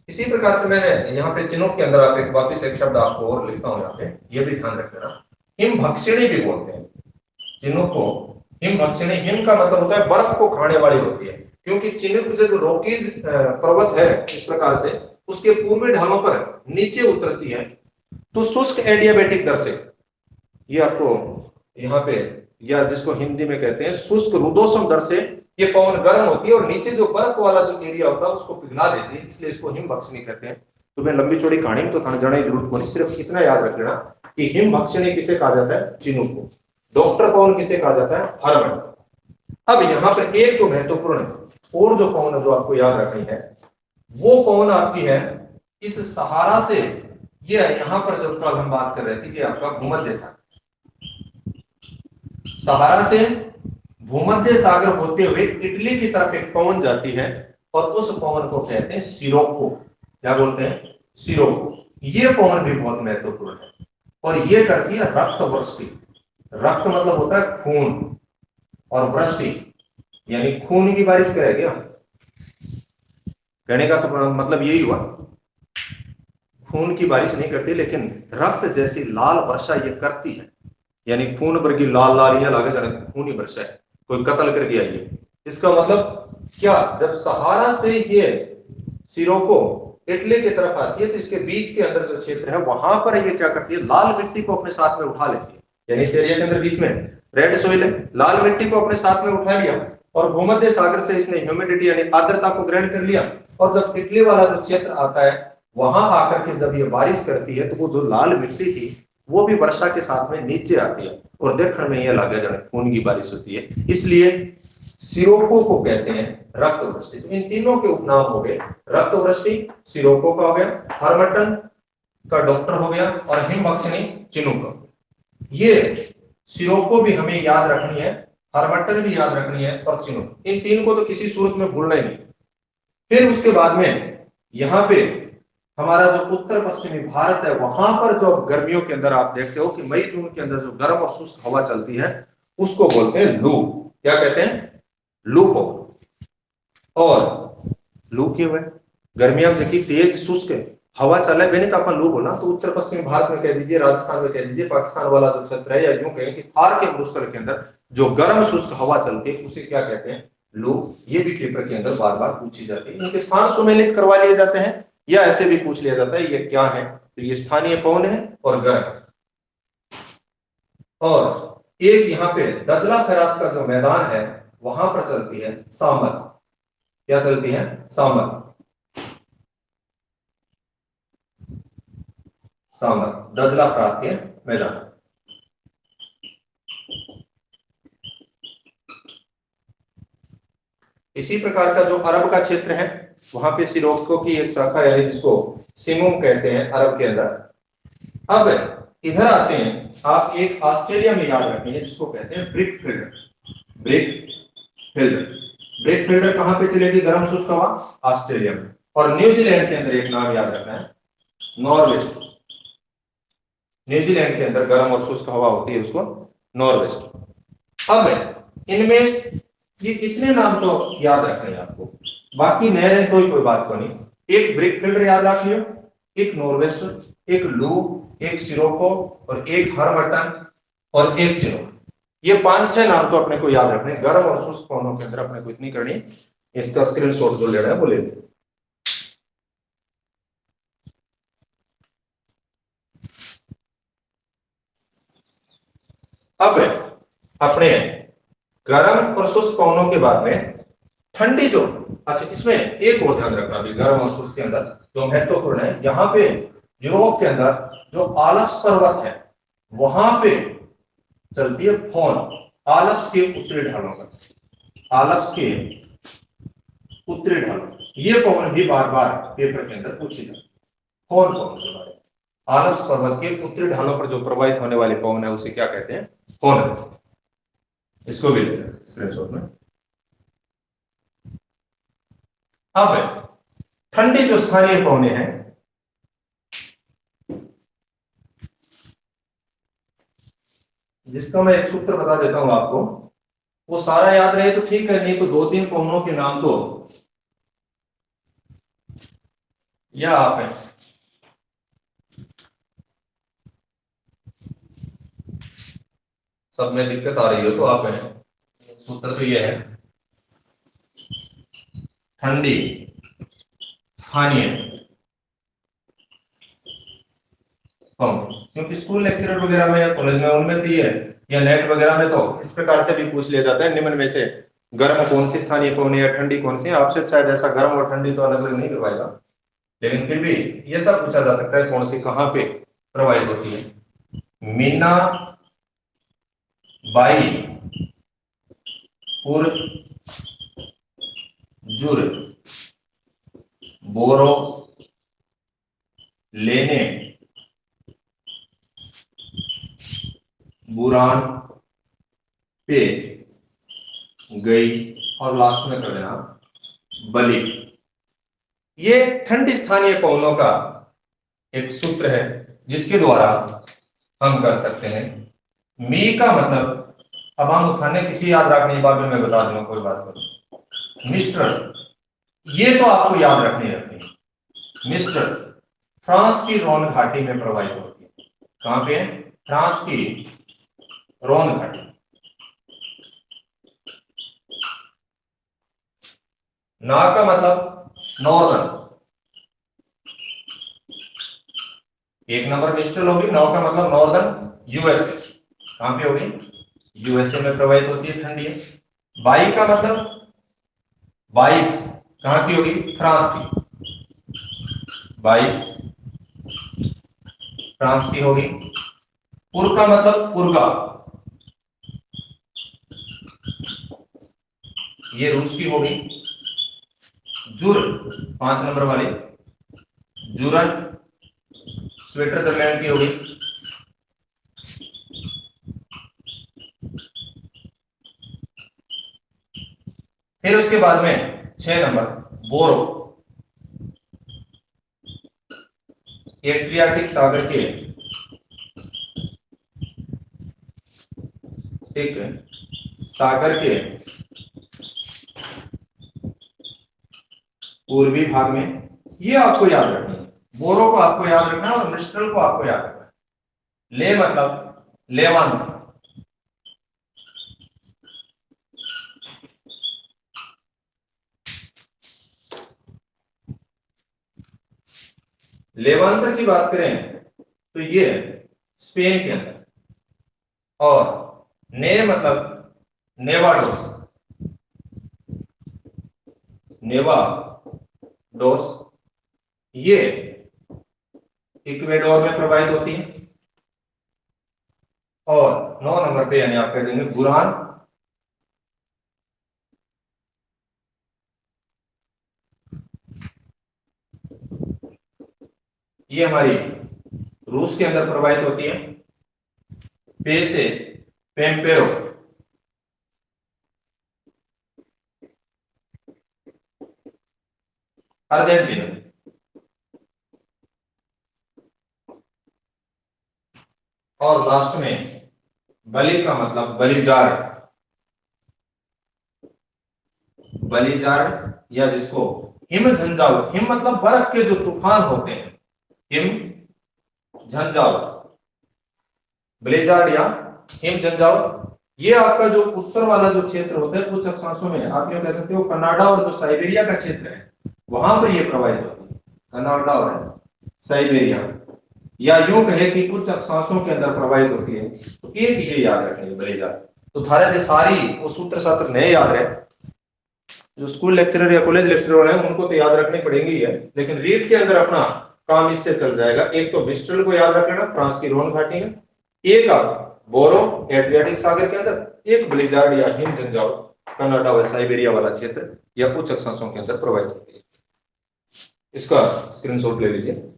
इसी प्रकार से मैंने यहाँ पे चिन्हों के अंदर आप एक वापिस एक शब्द आपको और लिखता हूं, यहाँ पे ये भी ध्यान रखना, हिमभक्षिणी भी बोलते हैं चिन्हों को। हिमभक्षिणी, हिम का मतलब होता है बर्फ को खाने वाली होती है, क्योंकि चिनुक जो रॉकीज पर्वत है इस प्रकार से उसके पूर्वी ढालों पर नीचे उतरती है, तो शुष्क एडियाबैटिक दर से, ये आपको यहाँ पे, या जिसको हिंदी में कहते हैं शुष्क रुदोष्म दर से ये पवन गर्म होती है और नीचे जो बर्फ वाला जो एरिया होता है उसको पिघला देती है, इसलिए इसको हिमभक्षणी कहते हैं। तो मैं लंबी चौड़ी कहानी में तो जाने की जरूरत नहीं, सिर्फ इतना याद रख लेना कि हिमभक्षणी किसे कहा जाता है, चिनुक को। डॉक्टर पवन किसे कहा जाता है, हरमन। अब यहाँ पर एक जो महत्वपूर्ण और जो पवन जो आपको याद रखनी है, वो पवन आपकी है इस सहारा से, ये यहां पर जब कल हम बात कर रहे थे कि आपका भूमध्य सागर, सहारा से भूमध्य सागर होते हुए इटली की तरफ एक पवन जाती है और उस पवन को कहते हैं सिरोको। क्या बोलते हैं, सिरोको। ये पवन भी बहुत महत्वपूर्ण है और ये करती है रक्त वृष्टि। रक्त मतलब होता है खून, और वृष्टि यानी खून की बारिश करेगी। कहने का तो मतलब यही हुआ, खून की बारिश नहीं करती लेकिन रक्त जैसी लाल वर्षा ये करती है, यानी खून वर्गी लाल लाल ये लागे जाने खून ही वर्षा है, कोई कत्ल कर गया ये। इसका मतलब क्या, जब सहारा से ये सिरोको इटली की तरफ आती है तो इसके बीच के अंदर जो क्षेत्र है वहां पर ये क्या करती है, लाल मिट्टी को अपने साथ में उठा लेती है। यानी इस एरिया के अंदर बीच में रेड सोइल है, लाल मिट्टी को अपने साथ में उठा लिया और भूमध्य सागर से इसने ह्यूमिडिटी यानी आर्द्रता को ग्रहण कर लिया, और जब इटली वाला जो क्षेत्र आता है वहां आकर के जब ये बारिश करती है तो वो जो लाल मिट्टी थी वो भी वर्षा के साथ में नीचे आती है और देखने में यह लगे जाने खून की बारिश होती है, इसलिए सिरोको को कहते हैं रक्त वृष्टि। तो इन तीनों के उपनाम हो गए, रक्त वृष्टि सिरोको का हो गया, हरमटन का डॉक्टर हो गया, और हिमभक्षणी चिनुक का। ये सिरोको भी हमें याद रखनी है, हरमटन भी याद रखनी है, और चिनुक, इन तीन को तो किसी सूरत में भूलना ही नहीं। फिर उसके बाद में यहाँ पे हमारा जो उत्तर पश्चिमी भारत है वहां पर जो गर्मियों के अंदर आप देखते हो कि मई जून के अंदर जो गर्म और शुष्क हवा चलती है उसको बोलते हैं लू। क्या कहते हैं, लू को। और लू क्यों है, गर्मियां जबकि तेज शुष्क हवा चले बेने तो अपन लू बोला, तो उत्तर पश्चिमी भारत में कह दीजिए, राजस्थान में कह दीजिए, पाकिस्तान वाला जो क्षेत्र है, या यूं कहें कि थार के मरुस्थल के अंदर जो गर्म शुष्क हवा चलती है उसे क्या कहते हैं, लू। ये भी पेपर के अंदर बार बार पूछी जाती है, इनके स्थान सुमेलित करवा लिए जाते हैं या ऐसे भी पूछ लिया जाता है ये क्या है, तो ये स्थानीय पवन है और गर्म। और एक यहाँ पे दजला खैरात का जो मैदान है वहां पर चलती है सामर। क्या चलती है, सामर। सामर दजला खैरात के मैदान। इसी प्रकार का जो अरब का क्षेत्र है वहां पे सिरोको की एक शाखा यानी जिसको सिमुम कहते हैं अरब के अंदर। अब इधर आते हैं, आप एक ऑस्ट्रेलिया में याद रखेंगे जिसको कहते हैं brick fielder. Brick fielder, brick fielder कहां पे चलेगी गर्म शुष्क हवा, ऑस्ट्रेलिया में। और न्यूजीलैंड के अंदर एक नाम याद रखना है, नॉर्वेस्ट। न्यूजीलैंड के अंदर गर्म और शुष्क हवा होती है उसको नॉर्वेस्ट। अब इनमें ये इतने नाम तो याद रखने हैं आपको, बाकी नए रहे कोई बात को नहीं। एक ब्रिक फिल्डर याद रख लियो, एक नॉर्वेस्ट, एक लू, एक सिरोको, और एक हरमटन, और एक चिनोक। ये 5-6 नाम तो अपने को याद रखने, गर्म और शुष्क पवनों के अंदर अपने को इतनी करनी। इसका स्क्रीनशॉट जो लेना है वो ले लो। अब अपने गर्म और शुष्क पवनों के बाद में ठंडी जो, अच्छा इसमें एक और ध्यान रखना भी, गर्म और शुष्क के अंदर जो महत्वपूर्ण है, यहाँ पे यूरोप के अंदर जो आल्प्स पर्वत है वहां पे चलती है फोन। आल्प्स के उत्तरी ढालों पर, आल्प्स के उत्तरी ढालों, ये पवन भी बार बार पेपर के अंदर पूछे जाते हैं। फोन पवन के बारे में, आल्प्स पर्वत के उत्तरी ढालों पर जो प्रवाहित होने वाले पवन है उसे क्या कहते हैं, फोन। इसको भी ले स्क्रीनशॉट में। अब ठंडी जो स्थानीय पवने हैं, जिसका मैं एक सूत्र बता देता हूं आपको, वो सारा याद रहे तो ठीक है, नहीं तो 2-3 पवनों के नाम तो या आप है। सब में दिक्कत आ रही हो तो आप है, सूत्र तो ये है, ठंडी स्थानीय पवन, क्योंकि स्कूल लेक्चरर वगैरह में या कॉलेज में उनमें तो ये है, या नेट वगैरह में तो इस प्रकार से भी पूछ लिया जाता है निम्न में से गर्म कौन सी स्थानीय पवन है या ठंडी कौन सी। आपसे शायद ऐसा गर्म और ठंडी तो अलग अलग नहीं करवाएगा, लेकिन फिर भी ये सब पूछा जा सकता है कौन सी कहाँ पे प्रवाहित होती है। मीना बाई पुर जुर बोरो लेने बुरान पे गई, और लास्ट में कर देना बलि। ये ठंडी स्थानीय पवनों का एक सूत्र है जिसके द्वारा हम कर सकते हैं। मी का मतलब, अब हम उठाने किसी याद रखने बाद में मैं बता दूंगा, कोई बात नहीं। मिस्टर, ये तो आपको याद रखनी है। मिस्टर फ्रांस की रोन घाटी में प्रवाहित होती है। कहां पे? फ्रांस की रोन घाटी। ना का मतलब नॉर्दर्न, एक नंबर मिस्टर होगी। नौ का मतलब नॉर्दर्न यूएसए, कहां पे होगी? यूएसए में प्रवाहित होती है, ठंडी है। बाई का मतलब 22, कहां की होगी? फ्रांस की। 22 फ्रांस की होगी। पुर का मतलब पुरगा, ये रूस की होगी। जुर 5 नंबर वाली, जुरन स्विट्जरलैंड की होगी। फिर उसके बाद में 6 नंबर बोरो, एड्रियाटिक सागर के एक सागर के पूर्वी भाग में। ये आपको याद रखना है, बोरो को आपको याद रखना है और मिस्ट्रल को आपको याद रखना है। ले मतलब लेवांत, लेवांतर की बात करें तो ये स्पेन के अंदर। और ने मतलब नेवाडोस, नेवाडोस ये इक्वेडोर में प्रवाहित होती है। और 9 नंबर पे यानी आप कह देंगे बुरान ये हमारी रूस के अंदर प्रवाहित होती है। पे से पेम्पेरो अर्जेंटीना। और लास्ट में बलि का मतलब बलिजार, बलिजार या जिसको हिम झंझाव, हिम मतलब बर्फ के जो तूफान होते हैं, हिम झंझाव, ब्लेजार्ड या हिम झंझाव। ये आपका जो उत्तर वाला जो क्षेत्र होता है कुछ अक्षांशों में आप ये कह सकते हो कनाडा और जो साइबेरिया का क्षेत्र है वहां पर ये प्रवाहित होती है, कनाडा और साइबेरिया। या यूं कहे कि कुछ अक्षांशों के अंदर प्रवाहित होती है। तो एक ये याद रखेंगे ब्लेजार्ड। तो थारे सारी वो सूत्र सात्र नए याद रहे, जो स्कूल लेक्चरर या कॉलेज लेक्चरर हैं उनको तो याद रखनी पड़ेंगी है, लेकिन रीड के अंदर अपना काम इससे चल जाएगा। एक तो मिस्ट्रल को याद रखना फ्रांस की रोन घाटी में, एक बोरो एड्रियाटिक सागर के अंदर, एक ब्लिजार्ड या हिम झंझाव कनाडा व साइबेरिया वाला क्षेत्र या कुछ अक्षांशों के अंदर प्रवाहित होती है। इसका स्क्रीनशॉट ले लीजिए।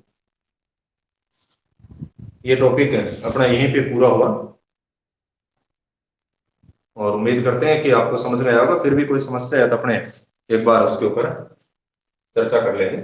ये टॉपिक अपना यहीं पे पूरा हुआ और उम्मीद करते हैं कि आपको समझ में आएगा। फिर भी कोई समस्या है तो अपने एक बार उसके ऊपर चर्चा कर लेंगे।